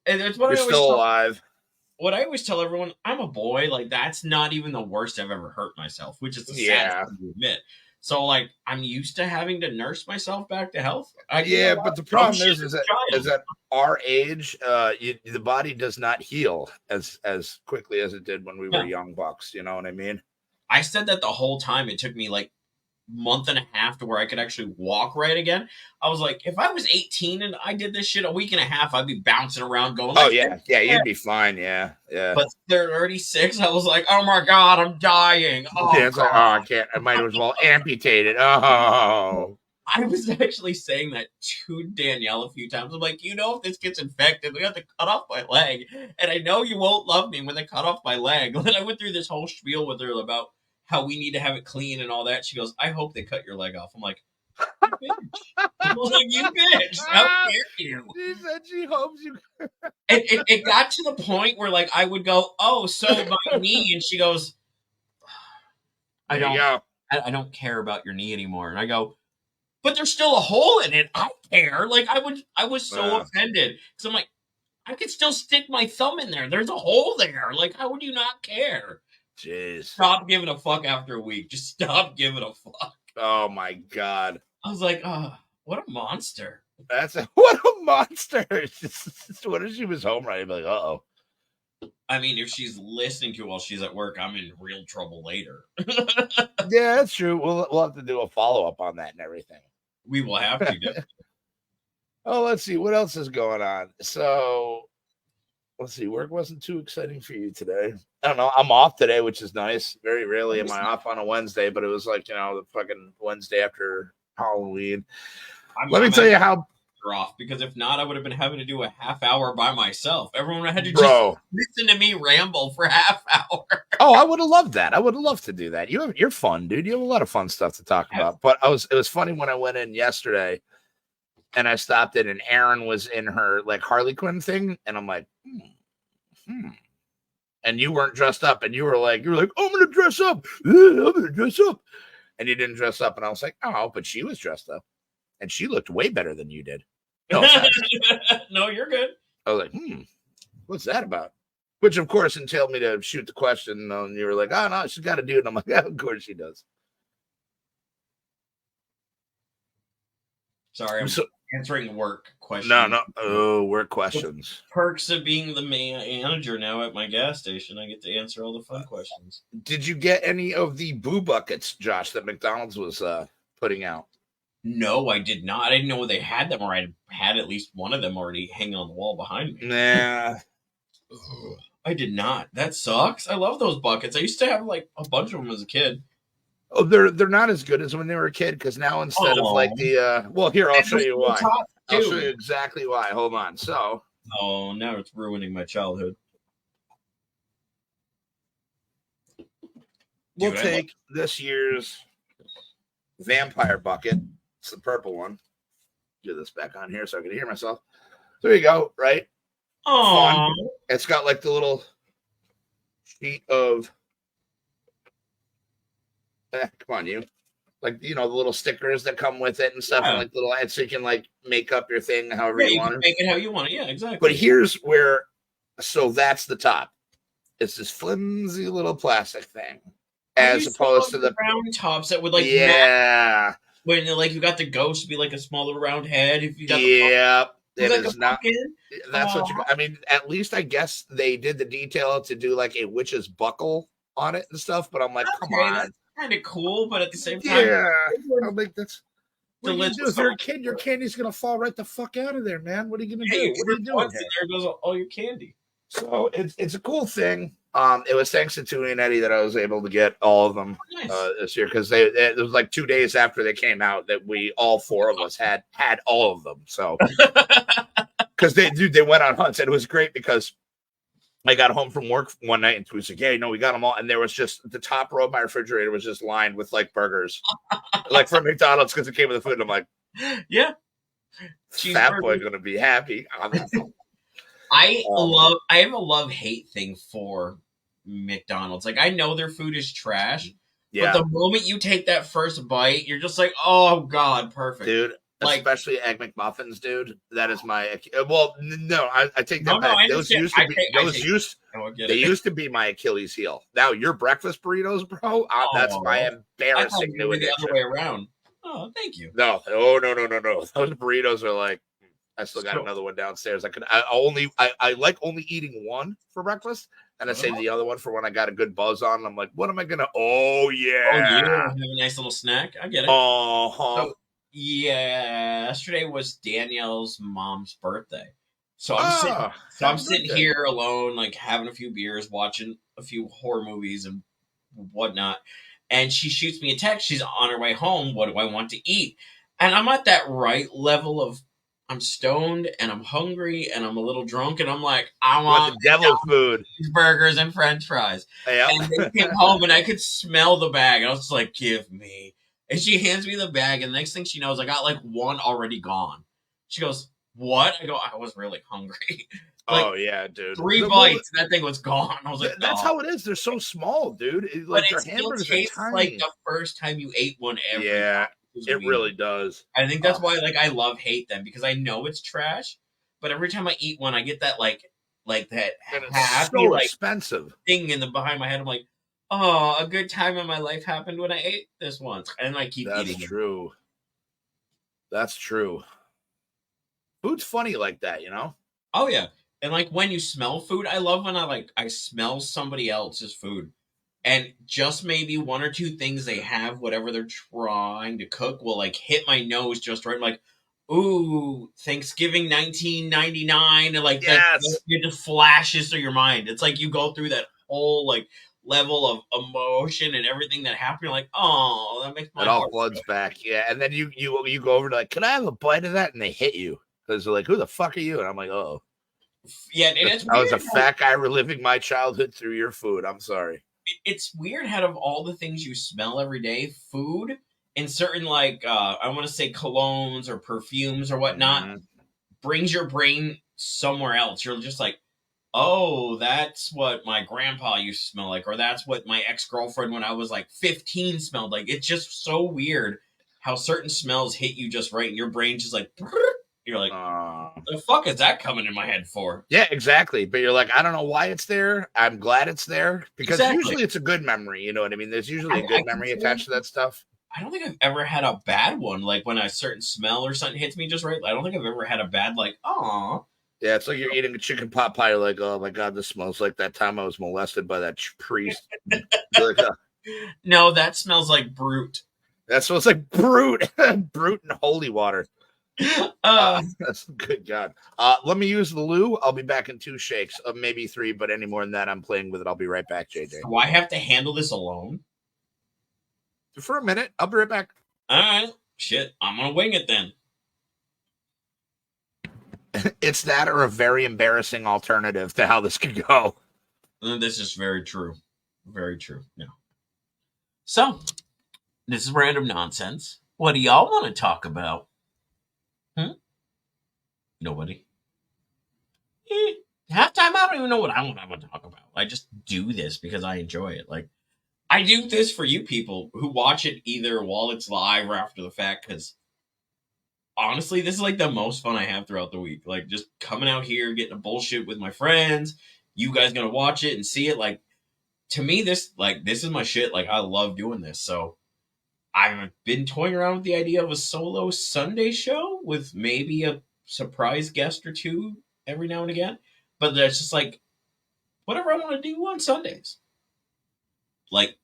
And it's what You're I always still tell, alive. what I always tell everyone. I'm a boy. That's not even the worst I've ever hurt myself, which is the Yeah. saddest thing to admit. So I'm used to having to nurse myself back to health. Yeah, but the problem shit is as a child. is that our age, the body does not heal as quickly as it did when we were Yeah. young bucks. You know what I mean? I said that the whole time. It took me month and a half to where I could actually walk right again. I was like, if I was 18 and I did this shit a week and a half, I'd be bouncing around going, Oh yeah, you'd be fine. Yeah. But 36, I was like, oh my god, I'm dying. Oh, Yeah, it's like, I can't. I might as well amputate it. Oh, I was actually saying that to Danielle a few times. I'm like, if this gets infected, we have to cut off my leg. And I know you won't love me when they cut off my leg. And then I went through this whole spiel with her about how we need to have it clean and all that. She goes, I hope they cut your leg off. I'm like, you bitch. I was like, you bitch. How dare you? she said she hopes you. It got to the point where I would go, oh, so my knee. And she goes, I don't care about your knee anymore. And I go, but there's still a hole in it. I care. I was so offended because I'm like, I could still stick my thumb in there. There's a hole there. How would you not care? Jeez. Stop giving a fuck after a week. Just stop giving a fuck. Oh my god. I was like, what a monster. What a monster. What if she was home right? I'd be like, uh-oh. I mean, if she's listening to it while she's at work, I'm in real trouble later. Yeah, that's true. We'll have to do a follow-up on that and everything. We will have to. Definitely. Oh, let's see. What else is going on? So, let's see. Work wasn't too exciting for you today. I don't know. I'm off today, which is nice. Very rarely am I off on a Wednesday, but it was the fucking Wednesday after Halloween. Let me tell you how off, because if not, I would have been having to do a half hour by myself. Everyone had to Bro. just listen to me ramble for half hour. Oh, I would have loved that. I would have loved to do that. You're fun, dude. You have a lot of fun stuff to talk about. But it was funny when I went in yesterday and I stopped in and Erin was in her Harley Quinn thing, and I'm like, and you weren't dressed up, and you were like, I'm gonna dress up. I'm gonna dress up. And you didn't dress up, and I was like, oh, but she was dressed up. And she looked way better than you did. No offense. No, you're good. I was like, what's that about? Which, of course, entailed me to shoot the question. And you were like, oh, no, she's got to do it. And I'm like, yeah, of course she does. Sorry, I'm answering work questions. No. Oh, work questions. The perks of being the manager now at my gas station. I get to answer all the fun questions. Did you get any of the boo buckets, Josh, that McDonald's was putting out? No, I did not. I didn't know they had them, or I had at least one of them already hanging on the wall behind me. Nah. I did not. That sucks. I love those buckets. I used to have like a bunch of them as a kid. Oh, they're not as good as when they were a kid, because now instead of like the well, here, I'll show you why. I'll show you exactly why. Hold on. So now it's ruining my childhood. We'll take this year's vampire bucket. It's the purple one. Get this back on here so I can hear myself. There you go, right? Oh, it's got like the little sheet of come on, you. Like, the little stickers that come with it and stuff, and like little ads, so you can like make up your thing however you want it. Make it how you want it. Yeah, exactly. But here's where, so that's the top. It's this flimsy little plastic thing, as opposed to the round tops that would like when like you got the ghost be like a smaller round head. If you got it is not. That's what you. I mean, at least I guess they did the detail to do like a witch's buckle on it and stuff. But I'm like, come on. Kind of cool, but at the same time, I'm like, that's what you do. If you're a kid, your candy's gonna fall right the fuck out of there, man. What are you gonna do? What are you doing? There goes all your candy. So it's a cool thing. It was thanks to Toonie and Eddie that I was able to get all of them this year, because it was like 2 days after they came out that we all four of us had all of them. So because they went on hunts, and it was great because I got home from work one night and we was like, yeah, we got them all. And there was just the top row of my refrigerator was just lined with like burgers, like from McDonald's, because it came with the food. And I'm like, yeah, that boy going to be happy. I have a love-hate thing for McDonald's. Like, I know their food is trash, but the moment you take that first bite, you're just like, oh God, perfect. Dude. Like, especially Egg McMuffins, dude. That is my no. I take that back. Those used to be my Achilles heel. Now your breakfast burritos, bro. That's my embarrassing new addiction. The other way around. Oh, thank you. No. Those burritos are like. I still got another one downstairs. I like only eating one for breakfast, and I save the other one for when I got a good buzz on. And I'm like, what am I gonna? Oh yeah, have a nice little snack. I get it. So, yesterday was Danielle's mom's birthday. So I'm sitting here alone, like having a few beers, watching a few horror movies and whatnot. And she shoots me a text. She's on her way home. What do I want to eat? And I'm at that right level of I'm stoned and I'm hungry and I'm a little drunk and I'm like, I want the devil food, burgers and French fries. Yep. And they came home and I could smell the bag. I was just like, give me. And she hands me the bag, and the next thing she knows, I got like one already gone. She goes, what? I go, I was really hungry. Like, oh, yeah, dude. 3 bites, and that thing was gone. I was like, that's how it is. They're so small, dude. But it still tastes like the first time you ate one ever. Yeah, it really does. I think that's why I love-hate them, because I know it's trash, but every time I eat one, I get that like that happy, so expensive thing in the behind my head. I'm like, oh, a good time in my life happened when I ate this once. And I keep eating it. That's true. That's true. Food's funny like that, Oh, yeah. And like when you smell food, I love when I smell somebody else's food. And just maybe 1 or 2 things they have, whatever they're trying to cook, will like hit my nose just right. I'm like, ooh, Thanksgiving 1999. And like that, it just flashes through your mind. It's like you go through that whole like level of emotion and everything that happened. You're like, oh, that makes my heart all floods back. Yeah. And then you go over to like, can I have a bite of that? And they hit you because they're like, who the fuck are you? And I'm like, oh, yeah. And I was a fat guy reliving my childhood through your food. I'm sorry. It's weird how of all the things you smell every day, food and certain like I want to say colognes or perfumes or whatnot brings your brain somewhere else. You're just like, oh, that's what my grandpa used to smell like, or that's what my ex-girlfriend when I was like 15 smelled like. It's just so weird how certain smells hit you just right, and your brain just like, You're like, the fuck is that coming in my head for? Yeah, exactly. But you're like, I don't know why it's there. I'm glad it's there because usually it's a good memory. You know what I mean? There's usually a good memory attached to that stuff. I don't think I've ever had a bad one. Like when a certain smell or something hits me just right. I don't think I've ever had a bad like, aw. Yeah, it's like you're eating a chicken pot pie. You're like, oh my god, this smells like that time I was molested by that priest. Like, no, that smells like brute. That smells like brute, brute and holy water. That's good God. Let me use the loo. I'll be back in 2 shakes, maybe 3, but any more than that, I'm playing with it. I'll be right back, JJ. Do I have to handle this alone? For a minute, I'll be right back. All right, shit, I'm gonna wing it then. It's that or a very embarrassing alternative to how this could go. This is very true. Very true. Yeah. So, this is random nonsense. What do y'all want to talk about? Nobody. Halftime, I don't even know what I want to talk about. I just do this because I enjoy it. Like, I do this for you people who watch it either while it's live or after the fact because honestly, this is like the most fun I have throughout the week. Like just coming out here, getting a bullshit with my friends. You guys gonna watch it and see it. Like to me, this is my shit. Like I love doing this. So I've been toying around with the idea of a solo Sunday show with maybe a surprise guest or two every now and again. But that's just like whatever I want to do on Sundays. Like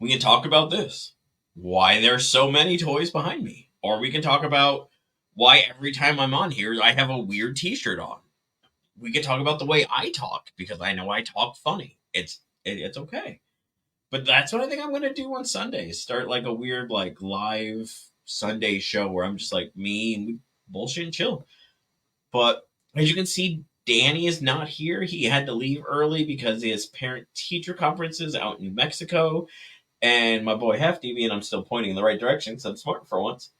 we can talk about this. Why there's so many toys behind me. Or we can talk about why every time I'm on here, I have a weird t-shirt on. We can talk about the way I talk because I know I talk funny. It's okay. But that's what I think I'm going to do on Sundays. Start like a weird like live Sunday show where I'm just like me and we bullshit and chill. But as you can see, Danny is not here. He had to leave early because his parent-teacher conference is out in New Mexico. And my boy Hefty, and I'm still pointing in the right direction because I'm smart for once,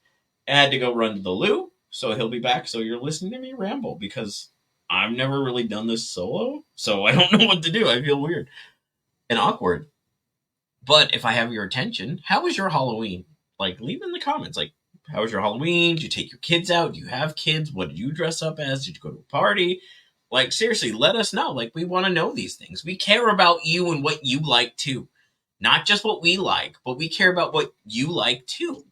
I had to go run to the loo, so he'll be back. So you're listening to me ramble because I've never really done this solo, so I don't know what to do. I feel weird and awkward. But if I have your attention, how was your Halloween? Like, leave in the comments. Like, how was your Halloween? Did you take your kids out? Do you have kids? What did you dress up as? Did you go to a party? Like, seriously, let us know. Like, we want to know these things. We care about you and what you like, too. Not just what we like, but we care about what you like, too.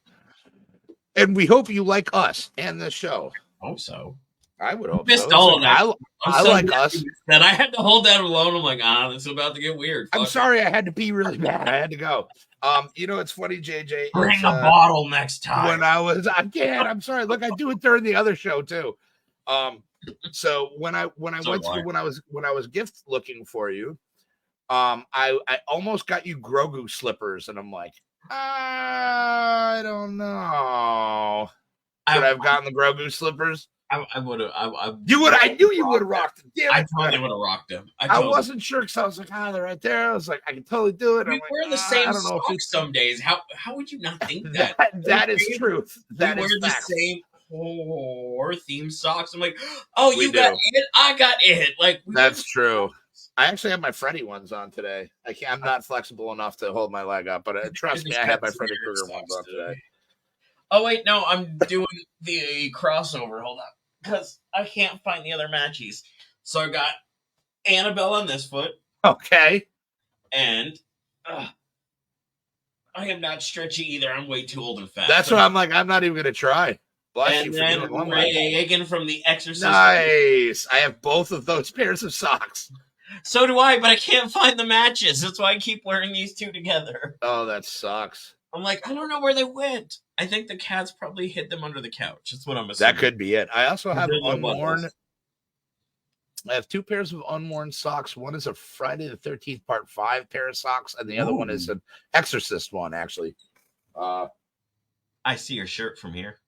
And we hope you like us and the show. I hope so. I would hope missed all of that. I like us. That I had to hold that alone. I'm like, this is about to get weird. I'm sorry I had to pee really bad. I had to go. You know, it's funny, JJ. Bring a bottle next time. When I can't. I'm sorry. Look, I do it during the other show too. So when I was gift looking for you, I almost got you Grogu slippers, and I'm like, I don't know. Should I have gotten the Grogu slippers? I would have. You would. I knew you would have rocked them. Damn it. I totally would have rocked them. I wasn't sure because I was like, they're right there. I was like, I can totally do it. We wear the same socks some days. How would you not think that? That is truth. That is the fact. same horror theme socks. I'm like, oh, We you do. got it. I got it. Like that's true. I actually have my Freddy ones on today. I'm not flexible enough to hold my leg up, but trust me, I have my Freddy Krueger ones on today. Oh wait, no, I'm doing the crossover. Hold on, because I can't find the other matchies. So I got Annabelle on this foot. Okay. And I am not stretchy either. I'm way too old and fat. That's what I'm like. I'm not even going to try. Bless and you then for doing Reagan from The Exorcist. Nice. I have both of those pairs of socks. So do I, but I can't find the matches. That's why I keep wearing these two together. Oh, that sucks. I'm like, I don't know where they went. I think the cats probably hid them under the couch. That's what I'm assuming. That could be it. I also have unworn. I have 2 pairs of unworn socks. One is a Friday the 13th Part 5 pair of socks, and the other one is an Exorcist one, actually. I see your shirt from here.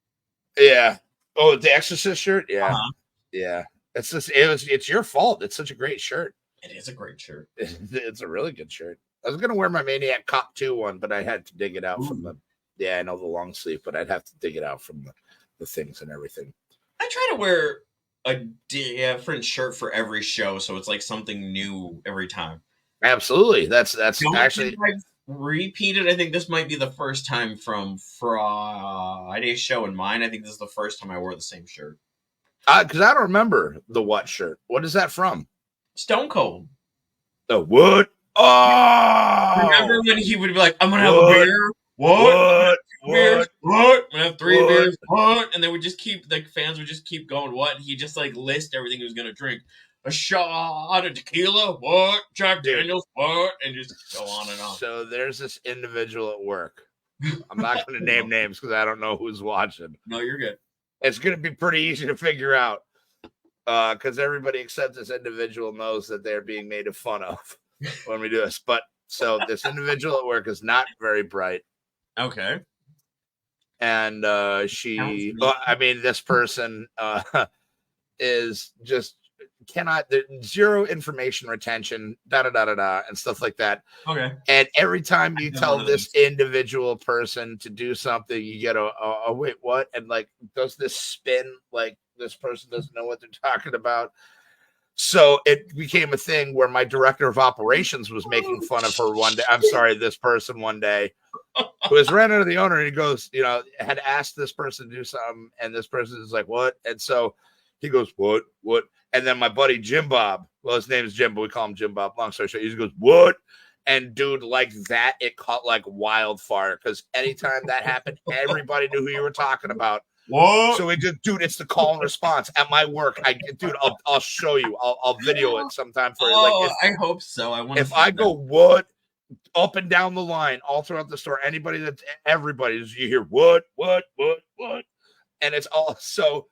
Yeah. Oh, the Exorcist shirt? Yeah. Uh-huh. Yeah. It's your fault. It's such a great shirt. It is a great shirt. It's a really good shirt. I was going to wear my Maniac Cop 2 one, but I had to dig it out from the... Yeah, I know the long sleeve, but I'd have to dig it out from the things and everything. I try to wear a different shirt for every show, so it's like something new every time. Absolutely. That's actually... I've repeated. I think this might be the first time from Friday's show and mine. I think this is the first time I wore the same shirt. Because I don't remember the what shirt. What is that from? Stone Cold. The what? Oh, Remember when he would be like, "I'm gonna have a What? beer." What? Beers? What? What? I'm gonna have 3 What? beers. What? And they would just keep like fans would just keep going. What? He just like list everything he was gonna drink. A shot of tequila. What? Jack Dude. Daniels. What? And just go on and on. So there's this individual at work. I'm not going to name names because I don't know who's watching. No, you're good. It's going to be pretty easy to figure out because everybody except this individual knows that they're being made fun of when we do this. But so this individual at work is not very bright. Okay. And this person is just zero information retention, and stuff like that. Okay. And every time you tell this individual person to do something, you get a wait, what? And like does this spin like this person doesn't know what they're talking about. So it became a thing where my director of operations was making fun of her one day. I'm sorry, this person one day who was ran into the owner, and he goes, had asked this person to do something, and this person is like, what? And so he goes, what? And then my buddy Jim Bob, well, his name is Jim, but we call him Jim Bob. Long story short, he just goes, what? And dude, like that, it caught like wildfire because anytime that happened, everybody knew who you were talking about. What? So dude, it's the call and response at my work. I'll show you. I'll video it sometime for you. Like, I hope so. If I go what up and down the line, all throughout the store, everybody, you hear what, and it's all so.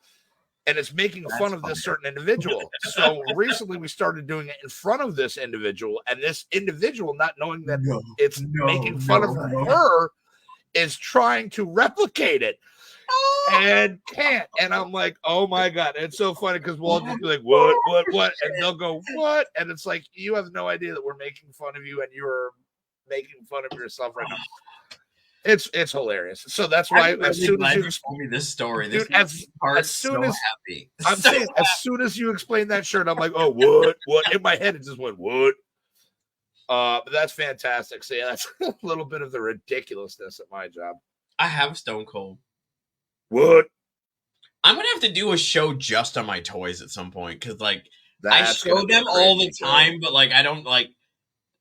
And it's making fun of this certain individual. So recently we started doing it in front of this individual, and this individual, not knowing that it's making fun of her, is trying to replicate it and can't. And I'm like, oh my God. It's so funny because we'll just be like, what? And they'll go, what? And it's like, you have no idea that we're making fun of you and you're making fun of yourself right now. It's hilarious. So that's why as soon as you told me this story, dude, as soon as happy. I'm saying, as soon as you explain that shirt, I'm like, oh, what? In my head, it just went, what? But that's fantastic. So yeah, that's a little bit of the ridiculousness at my job. I have Stone Cold. What? I'm gonna have to do a show just on my toys at some point because, like, I show them all the time, but like, I don't like.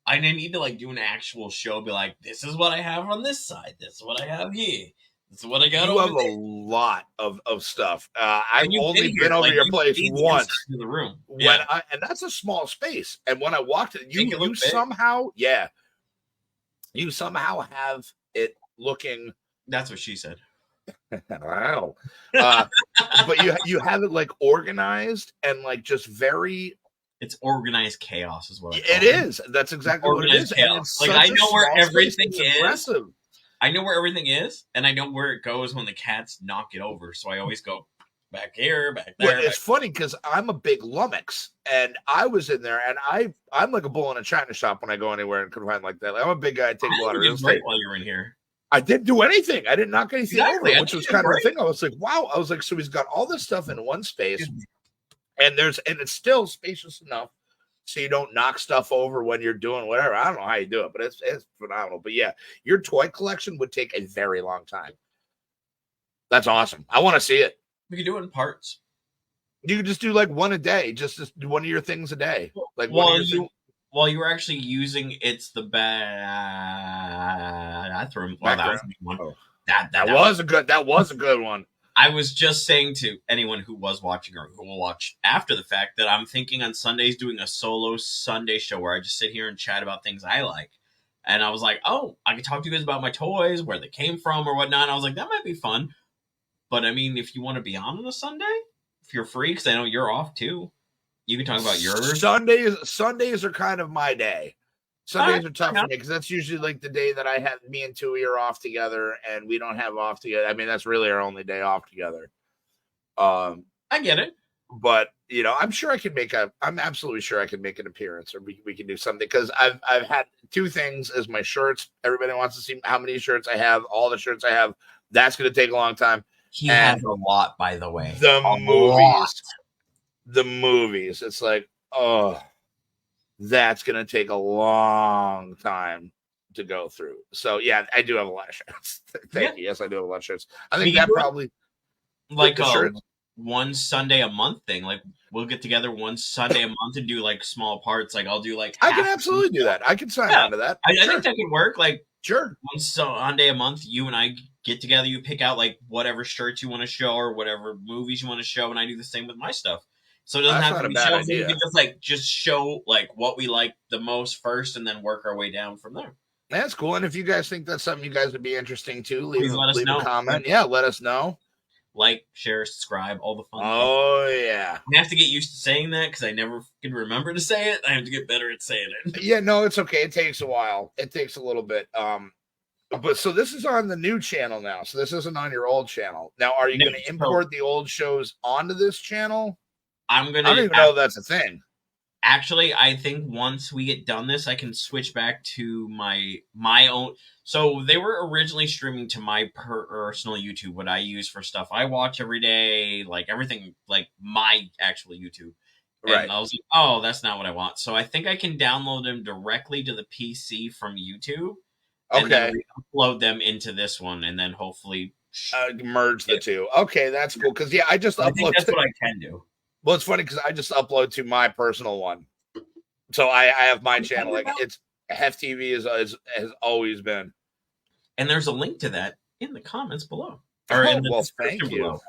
I need to like do an actual show. Be like, this is what I have on this side. This is what I have here. This is what I got. You have a lot of stuff. I've only been over your place once. In the room, and that's a small space. And when I walked in, you somehow, you somehow have it looking. That's what she said. Wow. But you have it like organized and like just very. It's organized chaos, is what it is. That's exactly what it is. Chaos. Like I know where everything is. Impressive. I know where everything is, and I know where it goes when the cats knock it over. So I always go back here, back there. Well, it's funny because I'm a big lummox, and I was in there, and I'm like a bull in a china shop when I go anywhere and confine like that. Like, I'm a big guy. I take a lot of real estate. While you're in here, I didn't do anything. I didn't knock anything over, which was kind of a thing. I was like, wow. I was like, so he's got all this stuff in one space. And it's still spacious enough so you don't knock stuff over when you're doing whatever. I don't know how you do it, but it's phenomenal. But yeah, your toy collection would take a very long time. That's awesome. I want to see it. We could do it in parts. You could just do like one a day, just do one of your things a day. Like while you were actually using it's the bathroom. Well, that was a good one. That was a good one. I was just saying to anyone who was watching or who will watch after the fact that I'm thinking on Sundays doing a solo Sunday show where I just sit here and chat about things I like. And I was like, oh, I can talk to you guys about my toys, where they came from or whatnot. And I was like, that might be fun. But I mean, if you want to be on a Sunday, if you're free, because I know you're off too, you can talk about yours. Sundays are kind of my day. Sundays are tough for me because that's usually like the day that I have me and Tui are off together, and we don't have off together. I mean, that's really our only day off together. I get it, but I'm absolutely sure I can make an appearance, or we can do something because I've had two things as my shirts. Everybody wants to see how many shirts I have, all the shirts I have. That's going to take a long time. He has a lot, by the way. The movies. It's like, oh. That's going to take a long time to go through. So, yeah, I do have a lot of shirts. Thank you. Yes, I do have a lot of shirts. I think that probably... Like one Sunday a month thing. Like we'll get together one Sunday a month and do like small parts. Like I'll do like I can half absolutely do that. I can sign Yeah. on to that. I Sure. think that could work. Like Sure. one Sunday a month, you and I get together. You pick out like whatever shirts you want to show or whatever movies you want to show, and I do the same with my stuff. So it doesn't That's have not to a be bad shows. We idea. can just show like what we like the most first, and then work our way down from there. That's cool. And if you guys think that's something you guys would be interesting too, Please let us leave know. a comment. Yeah, let us know. Like, share, subscribe, all the fun. Oh yeah. I have to get used to saying that because I never can remember to say it. I have to get better at saying it. Yeah, no, it's okay. It takes a while. It takes a little bit. But so this is on the new channel now. So this isn't on your old channel. Now, are you No, going to import the old shows onto this channel? I'm gonna. I don't even know if that's a thing. Actually, I think once we get done this, I can switch back to my own. So they were originally streaming to my personal YouTube, what I use for stuff I watch every day, like everything, like my actual YouTube. And Right. I was like, oh, that's not what I want. So I think I can download them directly to the PC from YouTube. And then Okay. upload them into this one, and then hopefully Merge the two. Okay, that's cool. Because yeah, I just I think upload. that's what I can do. Well, it's funny because I just upload to my personal one. So I have my channel. Like it's Hef TV has always been. And there's a link to that in the comments below. Or in the well, description thank you. below.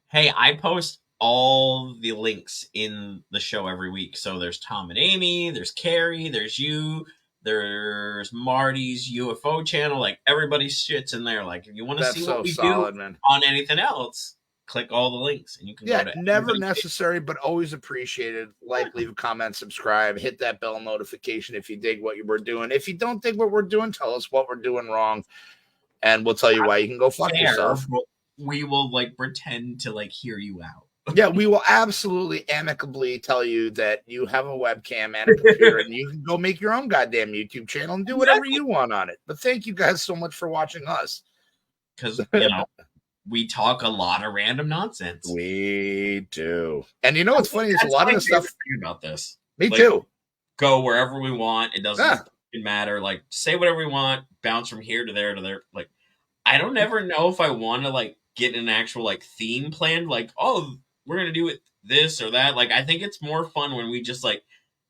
Hey, I post all the links in the show every week. So there's Tom and Amy, there's Kerry, there's you, there's Marty's UFO channel. Like everybody's shit's in there. Like if you want to see what we do man. on anything else, click all the links and you can go to never necessary, but always appreciated. Like, leave a comment, subscribe, hit that bell notification if you dig what we're doing. If you don't dig what we're doing, tell us what we're doing wrong, and we'll tell you why you can go fuck yourself. We will like pretend to like hear you out. Yeah, we will absolutely amicably tell you that you have a webcam and a computer and you can go make your own goddamn YouTube channel and do whatever you want on it. But thank you guys so much for watching us. Because, we talk a lot of random nonsense. We do. And you know what's funny is a lot of the stuff about this. Me too. Go wherever we want. It doesn't matter. Like, say whatever we want, bounce from here to there to there. Like, I don't ever know if I want to like get an actual like theme planned. Like, oh, we're gonna do it this or that. Like, I think it's more fun when we just like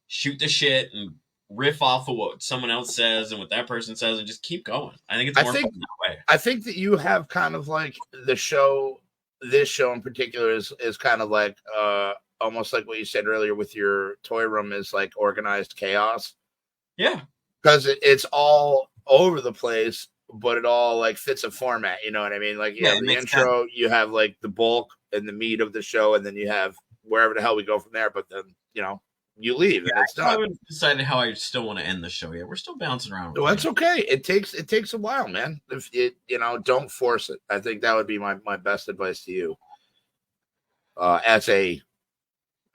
shoot the shit and riff off of what someone else says and what that person says and just keep going. I think it's more fun that way. I think that you have kind of like this show in particular is kind of like almost like what you said earlier with your toy room is like organized chaos. Yeah. Because it's all over the place, but it all like fits a format, you know what I mean? Like you have the intro, you have like the bulk and the meat of the show, and then you have wherever the hell we go from there, but then you leave and it's done. I haven't decided how I still want to end the show yet. We're still bouncing around. Well, that's okay. It takes a while, man. If it don't force it. I think that would be my best advice to you. As a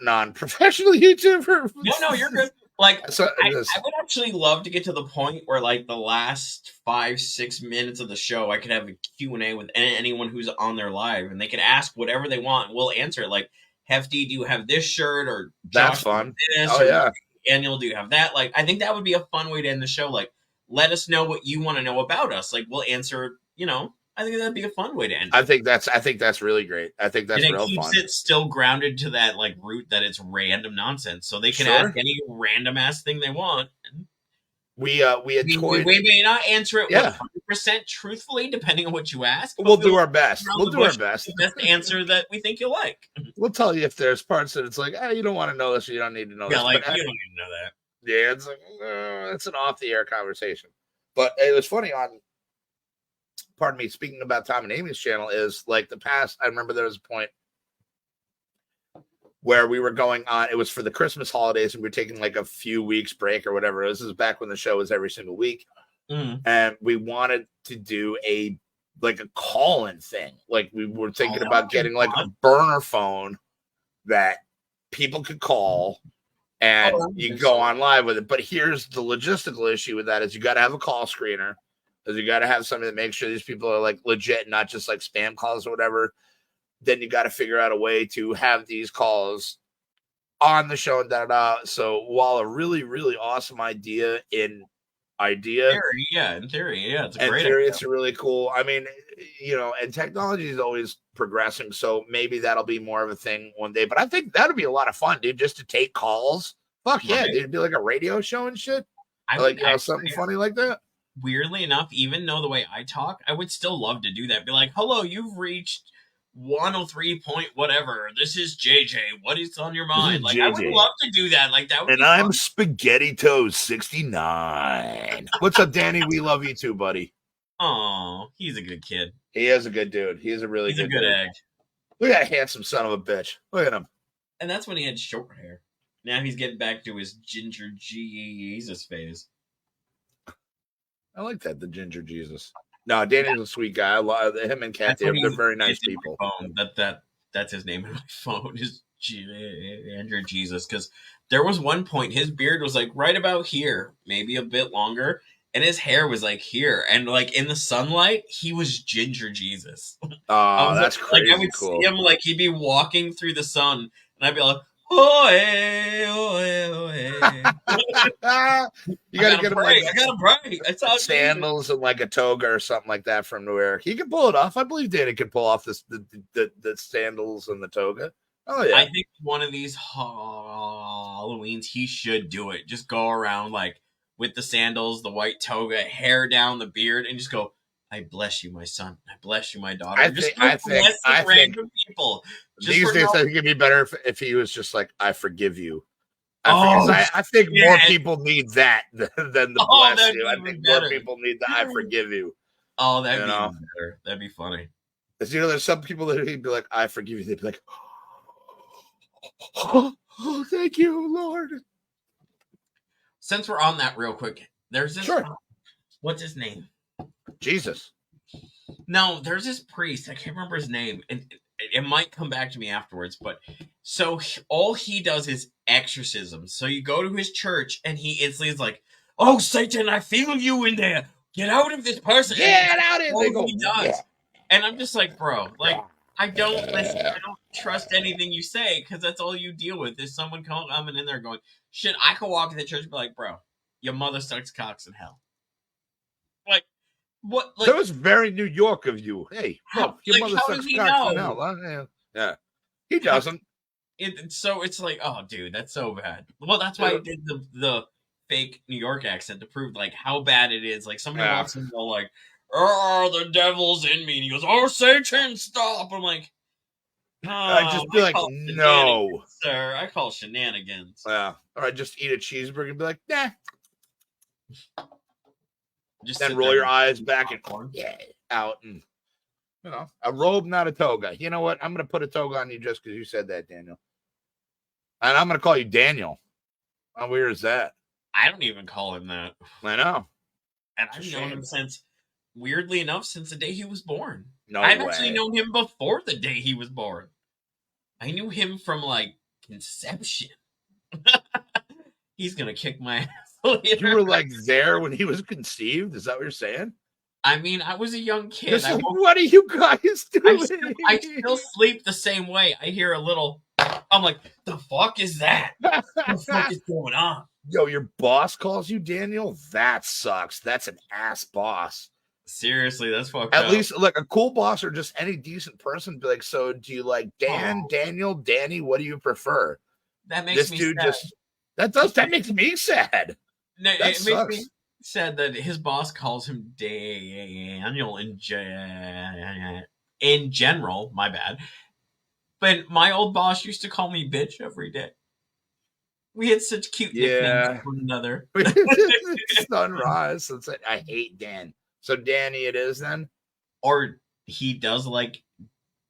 non-professional YouTuber. No, you're good. Like I would actually love to get to the point where like the last 5-6 minutes of the show I could have a Q&A with anyone who's on their live and they can ask whatever they want and we'll answer it. Like, Hefty, do you have this shirt? Or that's fun. This? Oh, yeah. Daniel, do you have that? Like, I think that would be a fun way to end the show. Like, let us know what you want to know about us. Like, we'll answer, I think that'd be a fun way to end it. I think that's really great. I think that's real fun. It keeps it still grounded to that like root that it's random nonsense. So they can ask any random ass thing they want. We may not answer it 100% truthfully, depending on what you ask. We'll do our best. We'll do our best. The best answer that we think you'll like. We'll tell you if there's parts that it's like, you don't want to know this or you don't need to know this. Like, you don't need to know that. Yeah, it's like, it's an off-the-air conversation. But it was funny speaking about Tom and Amy's channel is like the past, I remember there was a point where we were going on, it was for the Christmas holidays and we were taking like a few weeks break or whatever. This is back when the show was every single week. And we wanted to do a call-in thing. Like we were thinking about getting like a burner phone that people could call and you go on live with it. But here's the logistical issue with that is you got to have a call screener. Because you got to have something that makes sure these people are like legit, not just like spam calls or whatever. Then you got to figure out a way to have these calls on the show and da-da-da. So while a really, really awesome idea, in theory, it's a great idea. It's really cool. I mean, and technology is always progressing. So maybe that'll be more of a thing one day. But I think that'd be a lot of fun, dude, just to take calls. Fuck yeah, Right? dude. It'd be like a radio show and shit. I Like, would something funny like that. weirdly enough, even though the way I talk, I would still love to do that. Be like, hello, you've reached 103 point whatever. This is JJ. What is on your mind? Like, I would JJ. love to do that. Like, that would And be I'm fun. Spaghetti Toes 69. What's up, Danny? We love you too, buddy. Oh, he's a good kid. He is a good dude. He's a really He's a good good dude. egg. Look at that handsome son of a bitch. Look at him. And that's when he had short hair. Now he's getting back to his ginger Jesus phase. I like that, the Ginger Jesus. No, Danny's a sweet guy. I love him and Kathy. They're very nice It's in people. my phone. That's his name in my phone is Ginger Jesus. Because there was one point his beard was like right about here, maybe a bit longer, and his hair was like here, and like in the sunlight, he was Ginger Jesus. Oh, that's crazy. Like I would cool. see him like he'd be walking through the sun, and I'd be like, oh, hey, oh, hey, oh, hey. You gotta get him like I got a break. It's all sandals and like a toga or something like that from nowhere. He can pull it off. I believe Danny can pull off the sandals and the toga. Oh yeah. I think one of these Halloweens he should do it. Just go around like with the sandals, the white toga, hair down, the beard, and just go, I bless you, my son. I bless you, my daughter. I think random people. These days, I think it'd be better if he was just like, I forgive you. I think more people need that than the bless you. I think more people need the I forgive you. Oh, that'd be better. That'd be funny. Because, there's some people that he'd be like, I forgive you. They'd be like, oh, thank you, Lord. Since we're on that real quick, there's this. Sure. What's his name? Jesus. No, there's this priest. I can't remember his name. And it might come back to me afterwards. But so all he does is exorcism. So you go to his church and he instantly is like, oh, Satan, I feel you in there. Get out of this person. Get out of here. He does. Yeah. And I'm just like, bro, like, I don't listen. I don't trust anything you say because that's all you deal with is someone coming in there going, shit, I could walk in the church and be like, bro, your mother sucks cocks in hell. Like, what? Like, that was very New York of you. Hey, how, your like, mother how sucks does he cocks in know? hell. Yeah. He doesn't. So it's like, oh, dude, that's so bad. Well, that's why I did the fake New York accent to prove like how bad it is. Like somebody walks in and go like, oh, the devil's in me. And he goes, oh, Satan, stop. I'm like, oh, I just be like, no. Sir, I call shenanigans. Yeah. Or I just eat a cheeseburger and be like, nah. Just then roll your eyes back and out and a robe, not a toga. You know what? I'm gonna put a toga on you just because you said that, Daniel. And I'm gonna call you Daniel. How weird is that? I don't even call him that. I know. And I've known him since, weirdly enough, since the day he was born. No I've way. actually known him before the day he was born. I knew him from like conception. He's gonna kick my ass. You were like there when he was conceived? Is that what you're saying? I mean, I was a young kid. Like, what are you guys doing? I still sleep the same way. I hear a little. I'm like, the fuck is that? What the fuck is going on? Yo, your boss calls you Daniel? That sucks. That's an ass boss. Seriously, that's fucked up. At least, like, a cool boss or just any decent person be like, so do you like Dan, Daniel, Danny? What do you prefer? That makes me sad. That makes me sad. No, it makes me sad that his boss calls him Daniel in general. My bad. But my old boss used to call me bitch every day. We had such cute nicknames for one another. Sunrise. I hate Dan. So Danny it is then? Or he does like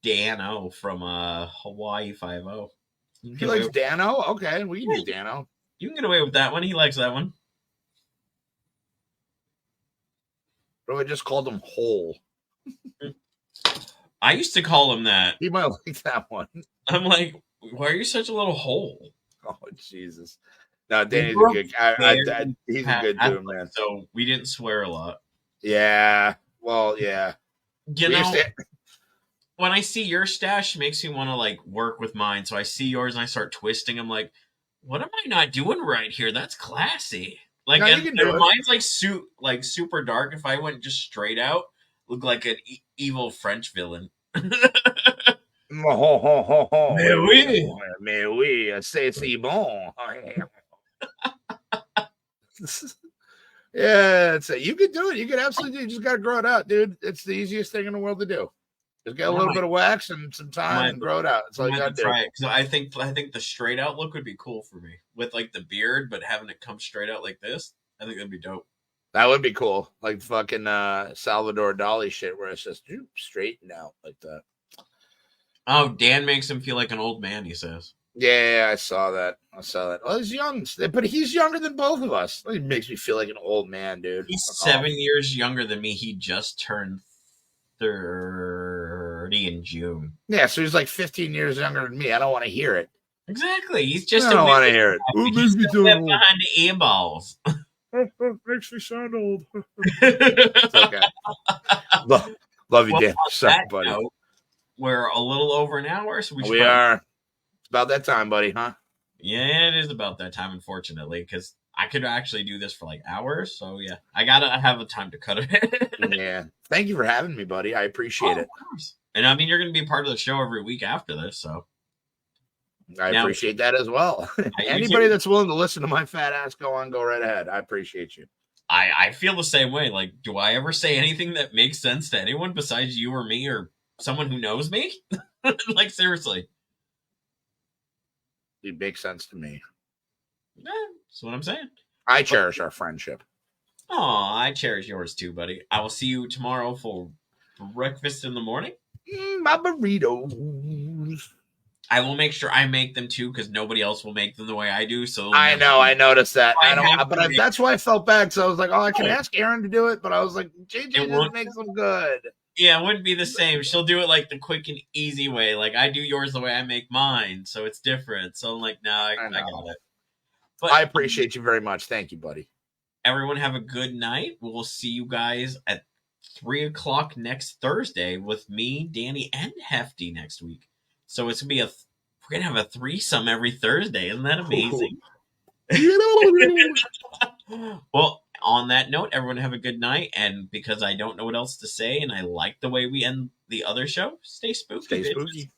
Dano from Hawaii 5-0. He likes Dano? Okay, we can do Dano. You can get away with that one. He likes that one. Bro, I just called him Hole. I used to call him that. He might like that one. I'm like, why are you such a little hole? Oh, Jesus. No, Danny's a good guy. He's a good dude, man. So we didn't swear a lot. Yeah. Well, yeah. You know, when I see your stash, it makes me want to like work with mine. So I see yours and I start twisting. I'm like, what am I not doing right here? That's classy. Like, and mine's like super dark. If I went just straight out, look like an evil French villain. Mais oui. Mais oui, c'est bon. Yeah, you can do it. You can absolutely do it. You just got to grow it out, dude. It's the easiest thing in the world to do. Just get a little bit of wax and some time and grow it out. That's all you got to do. Try it, because I think the straight out look would be cool for me, with like the beard, but having it come straight out like this. I think that'd be dope. That would be cool, like fucking Salvador Dali shit, where it's just straightened out like that. Oh, Dan makes him feel like an old man, he says. Yeah, I saw that. Well, he's young, but he's younger than both of us. He makes me feel like an old man, dude. He's 7 years younger than me. He just turned 30 in June. Yeah, so he's like 15 years younger than me. I don't want to hear it. Exactly. He's just. I don't want to hear it. He's still behind the earballs. Makes me sound old. It's okay. Love you, Dan. Sorry, buddy. Note, we're a little over an hour, so we are. It's about that time, buddy, huh? Yeah, it is about that time, unfortunately, because I could actually do this for like hours. So yeah, I gotta have a time to cut it. Yeah. Thank you for having me, buddy. I appreciate it. Of course. And I mean, you're gonna be a part of the show every week after this, so I appreciate that as well. Anybody that's willing to listen to my fat ass go right ahead. I appreciate you. I feel the same way. Like, do I ever say anything that makes sense to anyone besides you or me or someone who knows me? Like, seriously. It makes sense to me. Yeah, that's what I'm saying. I cherish our friendship. Oh, I cherish yours too, buddy. I will see you tomorrow for breakfast in the morning. My burritos. I will make sure I make them too, because nobody else will make them the way I do. So I know, I noticed that. That's why I felt bad. So I was like, I can ask Aaron to do it, but I was like, JJ just makes them good. Yeah, it wouldn't be the same. She'll do it like the quick and easy way. Like, I do yours the way I make mine, so it's different. So I'm like, no, I got it. But I appreciate you very much. Thank you, buddy. Everyone have a good night. We'll see you guys at 3:00 next Thursday with me, Danny, and Hefty next week. So it's gonna be we're gonna have a threesome every Thursday. Isn't that amazing? Well, on that note, everyone have a good night. And because I don't know what else to say, and I like the way we end the other show, stay spooky. Stay spooky.